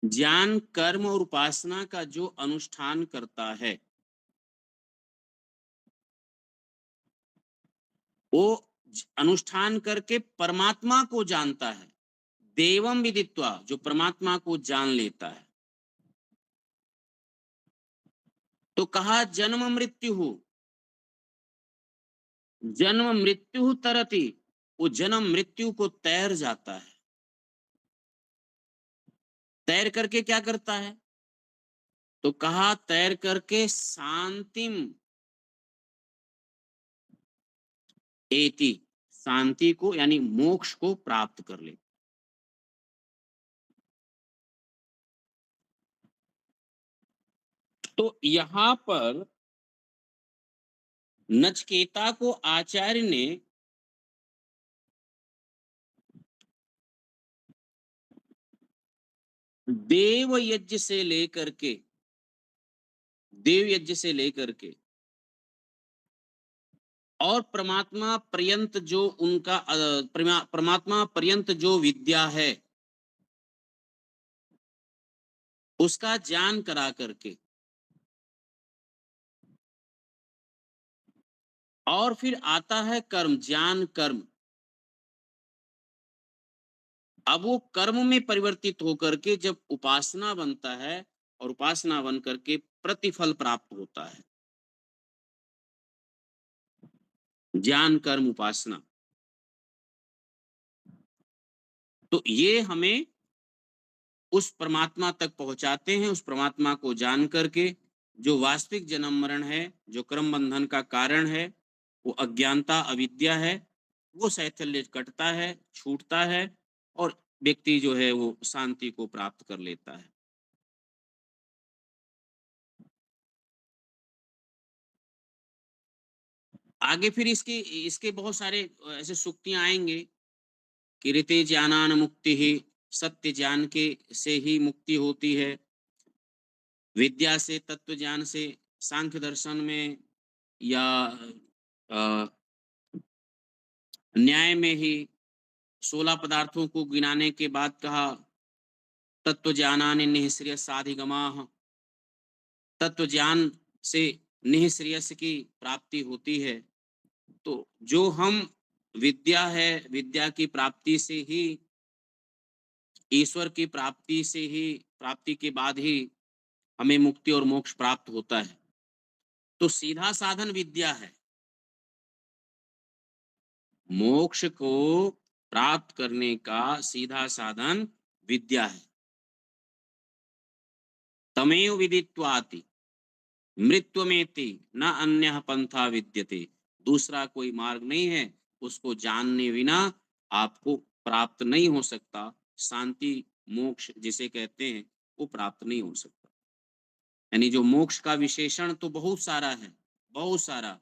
ज्ञान, कर्म और उपासना का जो अनुष्ठान करता है वो अनुष्ठान करके परमात्मा को जानता है। देवम विदित्वा, जो परमात्मा को जान लेता है। तो कहा जन्म मृत्यु, जन्म मृत्यु तरति, वो जन्म मृत्यु को तैर जाता है। तैर करके क्या करता है? तो कहा तैर करके शांतिम एति, शांति को यानी मोक्ष को प्राप्त कर ले। तो यहां पर नचिकेता को आचार्य ने देव यज्ञ से लेकर के, देव यज्ञ से लेकर के और परमात्मा पर्यंत जो उनका परमात्मा पर्यंत जो विद्या है उसका ज्ञान करा करके और फिर आता है कर्म, ज्ञान कर्म। अब वो कर्म में परिवर्तित होकर के जब उपासना बनता है और उपासना बन करके प्रतिफल प्राप्त होता है। ज्ञान कर्म उपासना। तो ये हमें उस परमात्मा तक पहुंचाते हैं, उस परमात्मा को जान करके जो वास्तविक जन्म मरण है, जो कर्म बंधन का कारण है, वो अज्ञानता अविद्या है, वो शैथिल्य कटता है, छूटता है और व्यक्ति जो है वो शांति को प्राप्त कर लेता है। आगे फिर इसके इसके बहुत सारे ऐसे सूक्तियां आएंगे कि ऋते ज्ञानान मुक्ति ही, सत्य ज्ञान के से ही मुक्ति होती है, विद्या से, तत्व ज्ञान से, सांख्य दर्शन में या अ, न्याय में ही 16 पदार्थों को गिनाने के बाद कहा तत्व ज्ञानानि निःश्रेयसाधिगमाः, तत्व ज्ञान से निःश्रेयस की प्राप्ति होती है। तो जो हम विद्या है, विद्या की प्राप्ति से ही, ईश्वर की प्राप्ति से ही, प्राप्ति के बाद ही हमें मुक्ति और मोक्ष प्राप्त होता है। तो सीधा साधन विद्या है, मोक्ष को प्राप्त करने का सीधा साधन विद्या है। तमेव विदित्वाति मृत्युमेति न अन्यः पंथा विद्यते, दूसरा कोई मार्ग नहीं है, उसको जानने बिना आपको प्राप्त नहीं हो सकता। शांति मोक्ष जिसे कहते हैं वो प्राप्त नहीं हो सकता। यानी जो मोक्ष का विशेषण तो बहुत सारा है, बहुत सारा,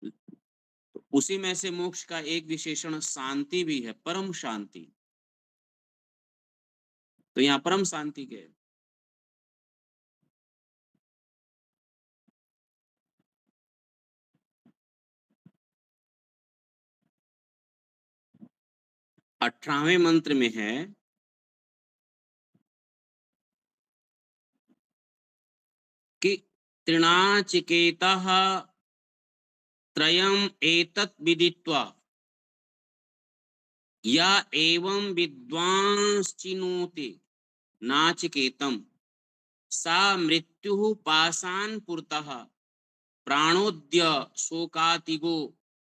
तो उसी में से मोक्ष का एक विशेषण शांति भी है, परम शांति। तो यहाँ परम शांति के 18वें मंत्र में है कि तृणाचिकेतः त्रयम् एतत् विदित्वा या एवं विद्वांश्चिनोति नाचिकेतम सा मृत्युः पाशान् पुरतः प्राणोद्य शोकातिगो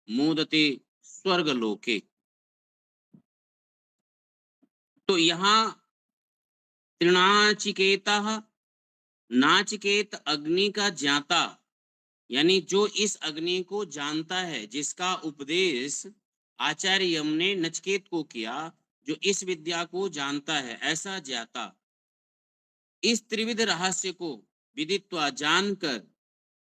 मोदते स्वर्गलोके। तो यहाँ तृणाचिकेतः, नाचिकेत अग्नि का ज्ञाता, यानी जो इस अग्नि को जानता है, जिसका उपदेश आचार्य यम ने नचिकेत को किया, जो इस विद्या को जानता है, ऐसा ज्ञाता इस त्रिविध रहस्य को विदित्वा जानकर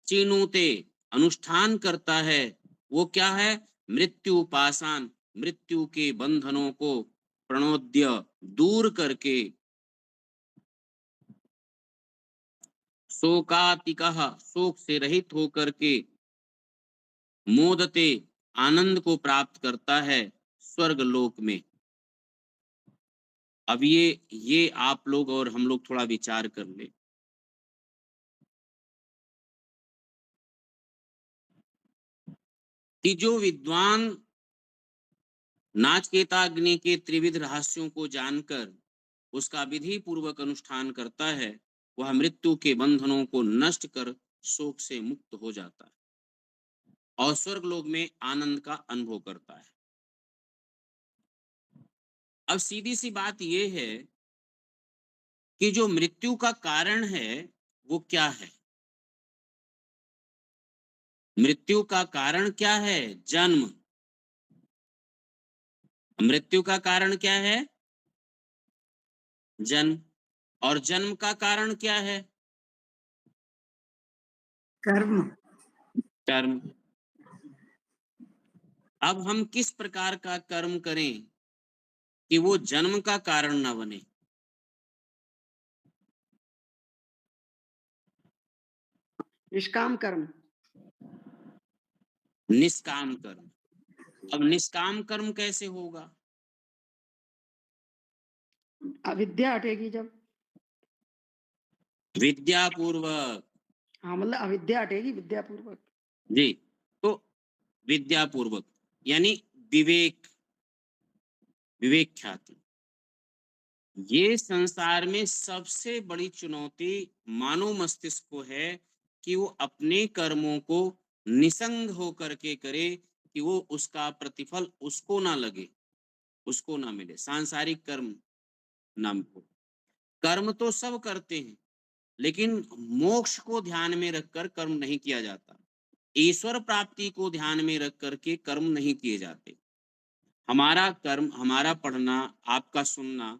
चिनुते अनुष्ठान करता है। वो क्या है? मृत्यु पाषाण, मृत्यु के बंधनों को प्रणोद्य दूर करके, शोकातिकः शोक से रहित होकर के, मोदते आनंद को प्राप्त करता है स्वर्ग लोक में। अब ये आप लोग और हम लोग थोड़ा विचार कर ले कि जो विद्वान नाचिकेताग्नि के त्रिविध रहस्यों को जानकर उसका विधि पूर्वक अनुष्ठान करता है, वह मृत्यु के बंधनों को नष्ट कर शोक से मुक्त हो जाता है और स्वर्ग लोक में आनंद का अनुभव करता है। अब सीधी सी बात यह है कि जो मृत्यु का कारण है वो क्या है? मृत्यु का कारण क्या है? जन्म। मृत्यु का कारण क्या है? जन्म। और जन्म का कारण क्या है?
कर्म।
कर्म। अब हम किस प्रकार का कर्म करें कि वो जन्म का कारण ना बने?
निष्काम कर्म।
निष्काम कर्म। अब निष्काम कर्म कैसे होगा?
अविद्या हटेगी जब।
विद्या पूर्वक।
हाँ, मतलब अविद्या हटेगी विद्या पूर्वक।
जी, तो विद्या पूर्वक यानी विवेक, विवेक ख्याति। ये संसार में सबसे बड़ी चुनौती मानव मस्तिष्क को है कि वो अपने कर्मों को निसंग होकर के करे, कि वो उसका प्रतिफल उसको ना लगे। उसको ना मिले, सांसारिक कर्म ना हो। कर्म तो सब करते हैं, लेकिन मोक्ष को ध्यान में रखकर कर्म नहीं किया जाता। ईश्वर प्राप्ति को ध्यान में रख करके कर्म नहीं किए जाते। हमारा कर्म, हमारा पढ़ना, आपका सुनना,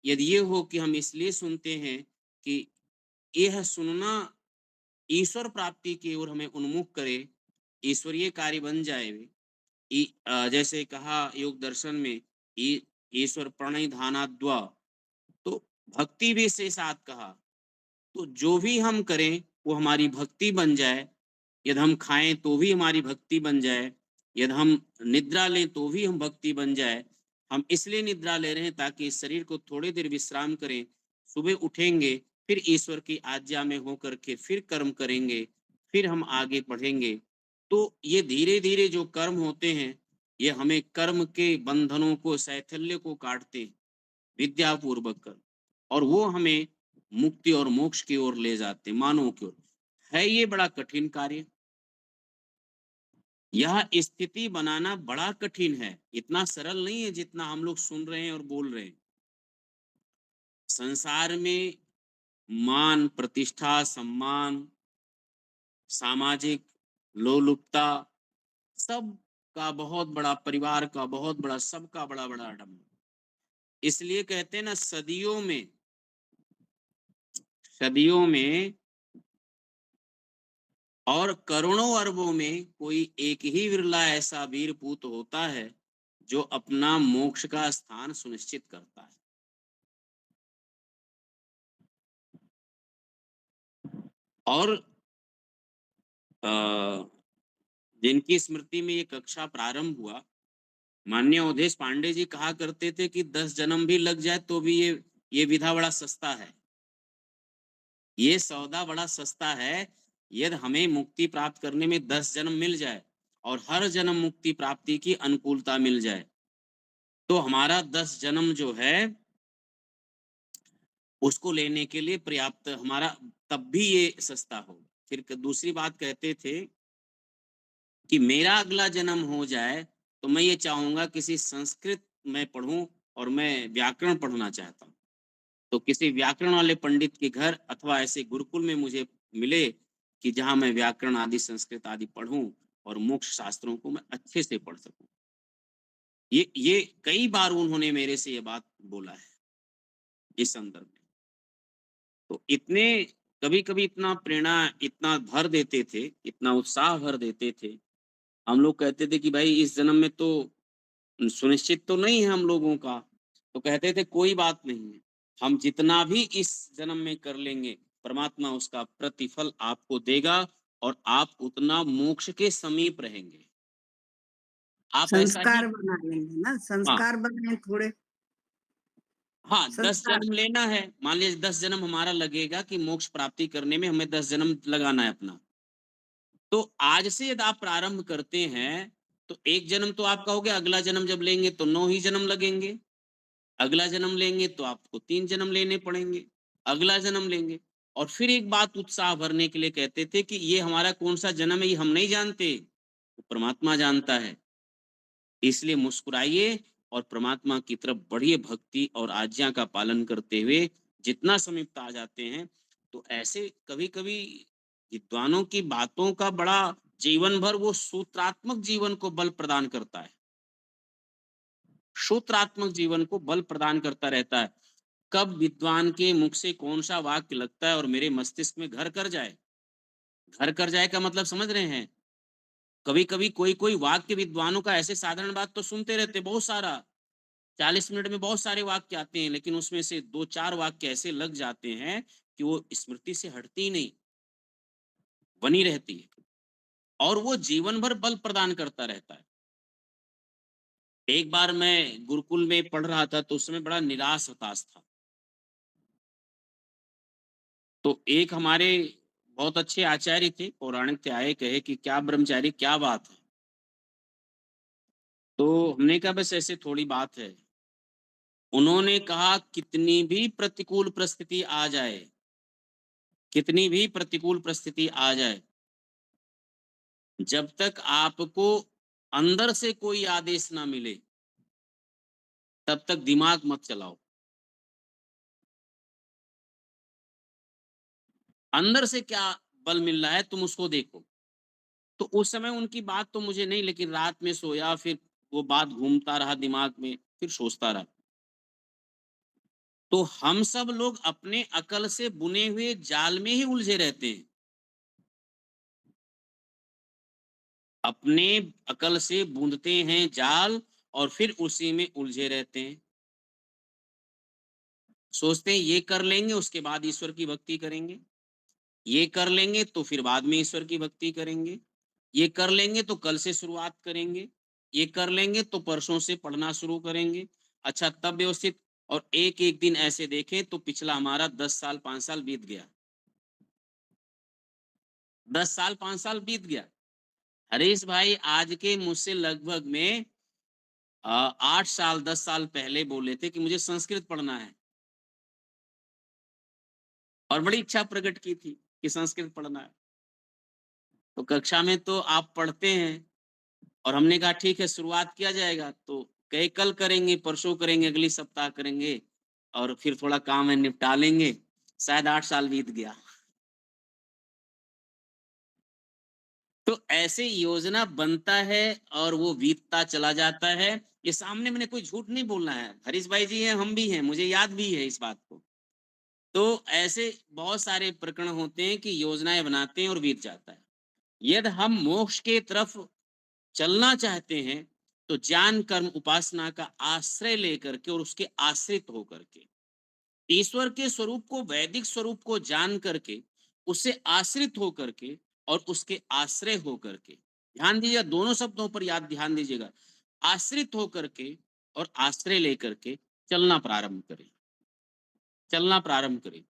यदि ये हो कि हम इसलिए सुनते हैं कि यह सुनना ईश्वर प्राप्ति की ओर हमें उन्मुख करे, ईश्वरीय कार्य बन जाए। जैसे कहा योग दर्शन में, ईश्वर प्रणिधानाद्वा, तो भक्ति भी से साथ कहा। तो जो भी हम करें वो हमारी भक्ति बन जाए। यदि हम खाएं तो भी हमारी भक्ति बन जाए, यदि हम निद्रा लें तो भी हम भक्ति बन जाए। हम इसलिए निद्रा ले रहे हैं ताकि इस शरीर को थोड़ी देर विश्राम करें, सुबह उठेंगे, फिर ईश्वर की आज्ञा में होकर के फिर कर्म करेंगे, फिर हम आगे बढ़ेंगे। तो ये धीरे धीरे जो कर्म होते हैं, ये हमें कर्म के बंधनों को, शैथिल्य को काटते हैं, विद्या पूर्वक कर, और वो हमें मुक्ति और मोक्ष की ओर ले जाते, मानव की ओर। है ये बड़ा कठिन कार्य। यह स्थिति बनाना बड़ा कठिन है, इतना सरल नहीं है जितना हम लोग सुन रहे हैं और बोल रहे हैं। संसार में मान, प्रतिष्ठा, सम्मान, सामाजिक लोलुपता, सब का बहुत बड़ा, परिवार का बहुत बड़ा, सबका बड़ा बड़ा आडम्बर। इसलिए कहते हैं ना, सदियों में और करोड़ों अरबों में कोई एक ही विरला ऐसा वीर पूत होता है जो अपना मोक्ष का स्थान सुनिश्चित करता है। और जिनकी स्मृति में ये कक्षा प्रारंभ हुआ, माननीय अवधेश पांडे जी कहा करते थे कि 10 जन्म भी लग जाए तो भी ये विधा बड़ा सस्ता है, ये सौदा बड़ा सस्ता है। यदि हमें मुक्ति प्राप्त करने में 10 जन्म मिल जाए और हर जन्म मुक्ति प्राप्ति की अनुकूलता मिल जाए, तो हमारा 10 जन्म जो है उसको लेने के लिए पर्याप्त, हमारा तब भी ये सस्ता होगा। फिर दूसरी बात कहते थे कि मेरा अगला जन्म हो जाए तो मैं ये चाहूंगा किसी संस्कृत में पढ़ूं, और मैं व्याकरण पढ़ना चाहता हूँ, तो किसी व्याकरण वाले पंडित के घर अथवा ऐसे गुरुकुल में मुझे मिले कि जहां मैं व्याकरण आदि, संस्कृत आदि पढ़ूं और मोक्ष शास्त्रों को मैं अच्छे से पढ़ सकूं। ये कई बार उन्होंने मेरे से ये बात बोला है इस संदर्भ में। तो इतने, कभी कभी इतना प्रेरणा, इतना भर देते थे, इतना उत्साह भर देते थे। हम लोग कहते थे कि भाई इस जन्म में तो सुनिश्चित तो नहीं है हम लोगों का, तो कहते थे कोई बात नहीं है, हम जितना भी इस जन्म में कर लेंगे परमात्मा उसका प्रतिफल आपको देगा और आप उतना मोक्ष के समीप रहेंगे। आप ऐसा ही,
संस्कार बना लेंगे ना, संस्कार बनाए थोड़े।
हाँ 10
संस्कार,
जन्म लेना है, मान लीजिए 10 जन्म हमारा लगेगा कि मोक्ष प्राप्ति करने में हमें 10 जन्म लगाना है अपना। तो आज से यदि आप प्रारंभ करते हैं तो एक जन्म तो आपका हो गया, अगला जन्म जब लेंगे तो 9 ही जन्म लगेंगे, अगला जन्म लेंगे तो आपको 3 जन्म लेने पड़ेंगे, अगला जन्म लेंगे। और फिर एक बात उत्साह भरने के लिए कहते थे कि ये हमारा कौन सा जन्म है ये हम नहीं जानते, वो परमात्मा जानता है। इसलिए मुस्कुराइए और परमात्मा की तरफ बढ़िए, भक्ति और आज्ञा का पालन करते हुए जितना समीप आ जाते हैं। तो ऐसे कभी कभी विद्वानों की बातों का बड़ा, जीवन भर वो सूत्रात्मक जीवन को बल प्रदान करता है, सूत्रात्मक जीवन को बल प्रदान करता रहता है। कब विद्वान के मुख से कौन सा वाक्य लगता है और मेरे मस्तिष्क में घर कर जाए। घर कर जाए का मतलब समझ रहे हैं? कभी कभी कोई कोई वाक्य विद्वानों का, ऐसे साधारण बात तो सुनते रहते बहुत सारा, 40 मिनट में बहुत सारे वाक्य आते हैं, लेकिन उसमें से 2-4 वाक्य ऐसे लग जाते हैं कि वो स्मृति से हटती ही नहीं, बनी रहती है, और वो जीवन भर बल प्रदान करता रहता है। एक बार मैं गुरुकुल में पढ़ रहा था तो उसमें बड़ा निराश हताश था। तो एक हमारे बहुत अच्छे आचार्य थे, पौराणिक थे, आए कहे कि क्या ब्रह्मचारी क्या बात है। तो हमने कहा बस ऐसे थोड़ी बात है। उन्होंने कहा कितनी भी प्रतिकूल परिस्थिति आ जाए, कितनी भी प्रतिकूल परिस्थिति आ जाए, जब तक आपको अंदर से कोई आदेश ना मिले, तब तक दिमाग मत चलाओ। अंदर से क्या बल मिल रहा है तुम उसको देखो। तो उस समय उनकी बात तो मुझे नहीं, लेकिन रात में सोया, फिर वो बात घूमता रहा दिमाग में, फिर सोचता रहा। तो हम सब लोग अपने अकल से बुने हुए जाल में ही उलझे रहते हैं। अपने अकल से बूंदते हैं जाल और फिर उसी में उलझे रहते हैं। सोचते हैं ये कर लेंगे उसके बाद ईश्वर की भक्ति करेंगे, ये कर लेंगे तो फिर बाद में ईश्वर की भक्ति करेंगे, ये कर लेंगे तो कल से शुरुआत करेंगे, ये कर लेंगे तो परसों से पढ़ना शुरू करेंगे। अच्छा तब व्यवस्थित, और एक-एक दिन ऐसे देखें तो पिछला हमारा 10 साल 5 साल बीत गया। 10 साल 5 साल बीत गया। हरीश भाई आज के मुझसे लगभग में 8 साल 10 साल पहले बोले थे कि मुझे संस्कृत पढ़ना है, और बड़ी इच्छा प्रकट की थी कि संस्कृत पढ़ना है। तो कक्षा में तो आप पढ़ते हैं, और हमने कहा ठीक है शुरुआत किया जाएगा। तो कहे कल करेंगे, परसों करेंगे, अगली सप्ताह करेंगे, और फिर थोड़ा काम है निपटा लेंगे। शायद 8 साल बीत गया। तो ऐसे योजना बनता है और वो बीतता चला जाता है। ये सामने मैंने कोई झूठ नहीं बोलना है, हरीश भाई जी हैं, हम भी हैं, मुझे याद भी है इस बात को। तो ऐसे बहुत सारे प्रकरण होते हैं कि योजनाएं बनाते हैं और बीत जाता है। यदि हम मोक्ष के तरफ चलना चाहते हैं तो ज्ञान कर्म उपासना का आश्रय लेकर के और उसके आश्रित होकर के, ईश्वर के स्वरूप को, वैदिक स्वरूप को जान करके, उससे आश्रित होकर के और उसके आश्रय होकर के, ध्यान दीजिएगा दोनों शब्दों पर, याद ध्यान दीजिएगा, आश्रित होकर के और आश्रय लेकर के चलना प्रारंभ करें, चलना प्रारंभ करें।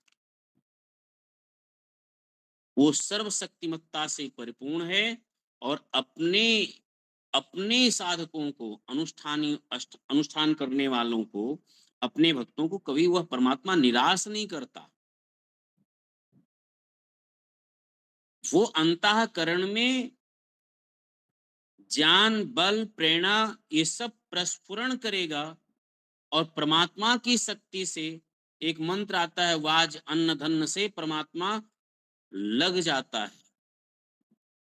वो सर्वशक्तिमत्ता से परिपूर्ण है और अपने अपने साधकों को, अनुष्ठान करने वालों को, अपने भक्तों को कभी वह परमात्मा निराश नहीं करता। वो अंतःकरण में ज्ञान बल प्रेरणा ये सब प्रस्फुरण करेगा, और परमात्मा की शक्ति से, एक मंत्र आता है, वाज अन्न धन से परमात्मा लग जाता है।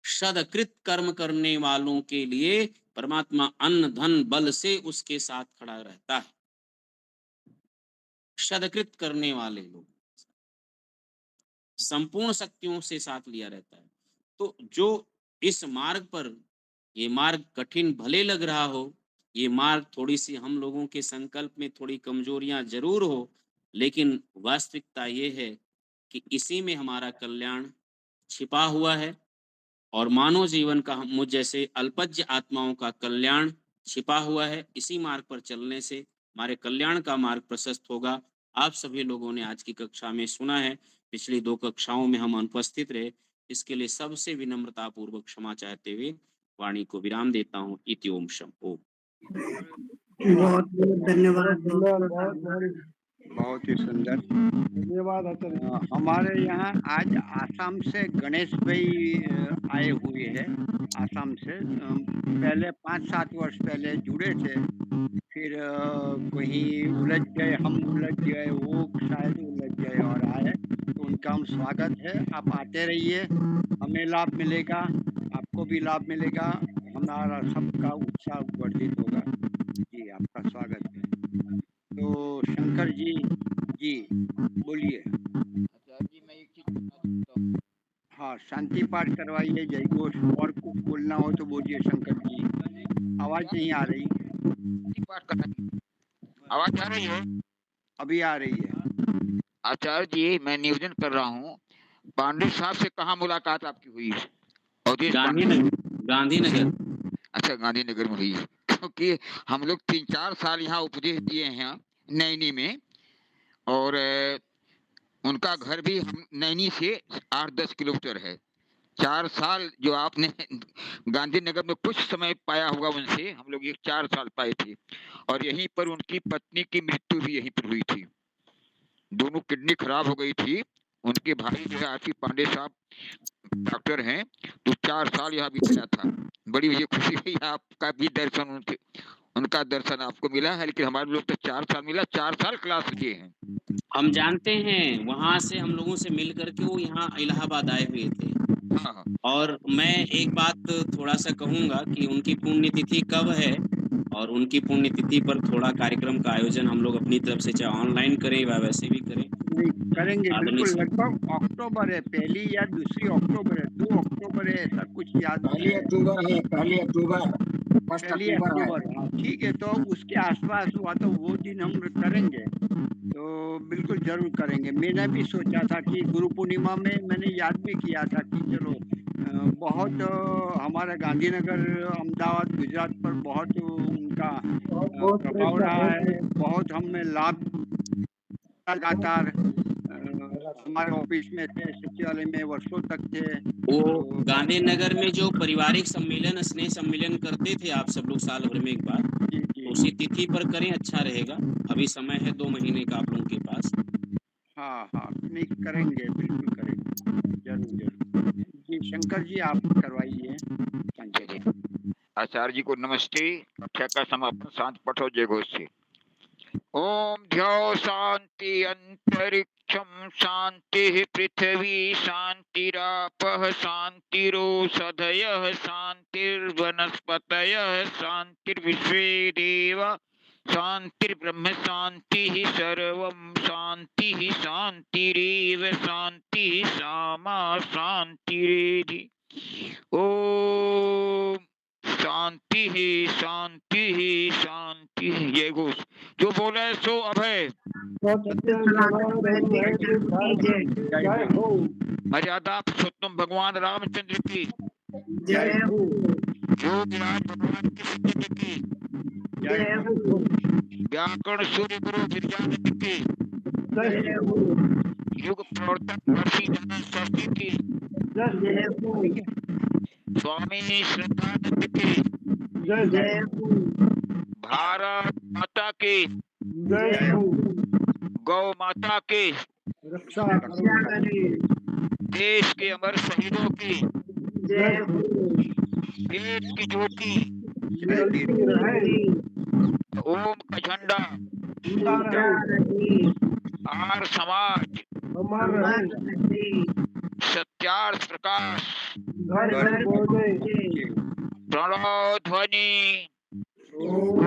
सदकृत कर्म करने वालों के लिए परमात्मा अन्न धन बल से उसके साथ खड़ा रहता है। सदकृत करने वाले लोग संपूर्ण शक्तियों से साथ लिया रहता है। तो जो इस मार्ग पर, ये मार्ग कठिन भले लग रहा हो, ये मार्ग थोड़ी सी हम लोगों के संकल्प में थोड़ी कमजोरियां जरूर हो, लेकिन वास्तविकता ये है कि इसी में हमारा कल्याण छिपा हुआ है, और मानव जीवन का, मुझ जैसे अल्पज्य आत्माओं का कल्याण छिपा हुआ है। इसी मार्ग पर चलने से हमारे कल्याण का मार्ग प्रशस्त होगा। आप सभी लोगों ने आज की कक्षा में सुना है, पिछली 2 कक्षाओं में हम अनुपस्थित रहे, इसके लिए सबसे विनम्रता पूर्वक क्षमा चाहते हुए वाणी को विराम देता हूँ। इति ओम शम ओम।
बहुत बहुत धन्यवाद।
बहुत ही सुंदर।
धन्यवाद आचार्य।
हमारे यहाँ आज आसाम से गणेश भाई आए हुए हैं। आसाम से पहले 5-7 वर्ष पहले जुड़े थे, फिर कहीं उलझ गए, हम उलझ गए, वो शायद उलझ गए और आए। तो उनका हम स्वागत है। आप आते रहिए, हमें लाभ मिलेगा, आपको भी लाभ मिलेगा, हमारा सबका उत्साह वर्धित होगा। जी आपका स्वागत है। तो शंकर जी बोलिए।
आचार्य जी मैं एक चीज कहना चाहता हूँ।
हाँ शांति पाठ करवाइए, जय घोष, और कुछ बोलना हो तो बोलिए शंकर जी। आवाज नहीं आ रही।
शांति पाठ करना है। आवाज आ रही है?
अभी आ रही है।
आचार्य जी मैं निवेदन कर रहा हूँ, पांडे साहब से कहाँ मुलाकात आपकी हुई? अवधेश पांडे।
गांधीनगर।
अच्छा गांधीनगर में हुई, क्योंकि हम लोग 3-4 साल यहाँ उपदेश दिए हैं नैनी में, और उनका घर भी हम नैनी से 8-10 किलोमीटर है। 4 साल जो आपने गांधीनगर में कुछ समय पाया होगा उनसे, हम लोग 4 साल पाए थे, और यहीं पर उनकी पत्नी की मृत्यु भी यहीं पर हुई थी। दोनों किडनी खराब हो गई थी। उनके भाई जो है आरती पांडे साहब डॉक्टर हैं, तो 4 साल यहाँ बिताया था। बड़ी मुझे खुशी हुई आपका भी दर्शन उनका दर्शन आपको मिला है, लेकिन हमारे लोग तो 4 साल मिला, 4 साल क्लास लिए हैं।
हम जानते हैं, वहाँ से हम लोगों से मिल कर के वो यहाँ इलाहाबाद आए हुए थे।
हाँ, हाँ।
और मैं एक बात थोड़ा-सा कहूँगा कि उनकी पुण्यतिथि कब है और उनकी पुण्यतिथि पर थोड़ा कार्यक्रम का आयोजन हम लोग अपनी तरफ से चाहे ऑनलाइन करें या वैसे भी करें।
नहीं, करेंगे
आदरणीय
बिल्कुल,
सर।
लगभग अक्टूबर है, 1 या 2 अक्टूबर है, 2 अक्टूबर है, ऐसा कुछ याद
पहली
है।
अक्टूबर है, पहली अक्टूबर, 1
पहली
अक्टूबर है।
अक्टूबर, हाँ ठीक है, तो उसके आसपास हुआ तो वो दिन हम करेंगे, तो बिल्कुल जरूर करेंगे। मैंने भी सोचा था कि गुरु पूर्णिमा में मैंने याद भी किया था कि चलो बहुत हमारा गांधीनगर, अहमदाबाद, गुजरात पर बहुत उनका
बहुत
प्रभाव
प्रेम का
रहा
बहुत
है, बहुत हमें लाभ लगातार हमारे ऑफिस में थे, सचिवालय में वर्षों तक थे।
वो
तो
गांधीनगर में जो पारिवारिक सम्मेलन, स्नेह सम्मेलन करते थे आप सब लोग साल भर में एक बार,
जी
तो
जी
उसी तिथि पर करें, अच्छा रहेगा। अभी समय है 2 महीने का आप लोगों के पास।
हाँ हाँ, नहीं करेंगे, बिल्कुल करेंगे, जरूर जरूर। जी शंकर जी, आप करवाइए पंचक।
आचार्य जी को नमस्ते। कक्षा का समापन शांत पठो जय घोष से। ओम ध्यो शांति अंतरिक्षम शांति पृथ्वी शांतिरापः शांतिरोषधयः शांतिर्वनस्पतयः शांतिर्विश्वे देव शांतिर्ब्रह्म शांति सर्वं शांति शांतिरेव शांति सामा शांतिरेधि। ओम शांति ही शांति ही शांति ही। ये घोष जो बोले सो अभय।
सनातन वैदिक धर्म की जय।
जय हो।
मर्यादा पुरुषोत्तम भगवान रामचंद्र की
जय हो।
योगराज भगवान कृष्ण की
जय हो।
व्याकरण सूर्य गुरु विद्यानंद की
जय हो।
युग प्रवर्तक महर्षि ज्ञान शास्त्री की
जय हो।
स्वामी श्रद्धानंद की
जय हो।
भारत माता की
जय हो।
गौ माता की
रक्षा
रक्षा करे।
देश के अमर शहीदों की
जय हो।
देश की ज्योति
जलती रहे।
ओम का झंडा
ऊंचा रहे।
आर समाज
अमर
अमर
रहे।
रहे।
सत्यार्थ प्रकाश
घर घर
बोले।
पहुंचे।
प्रणव ध्वनि
ओम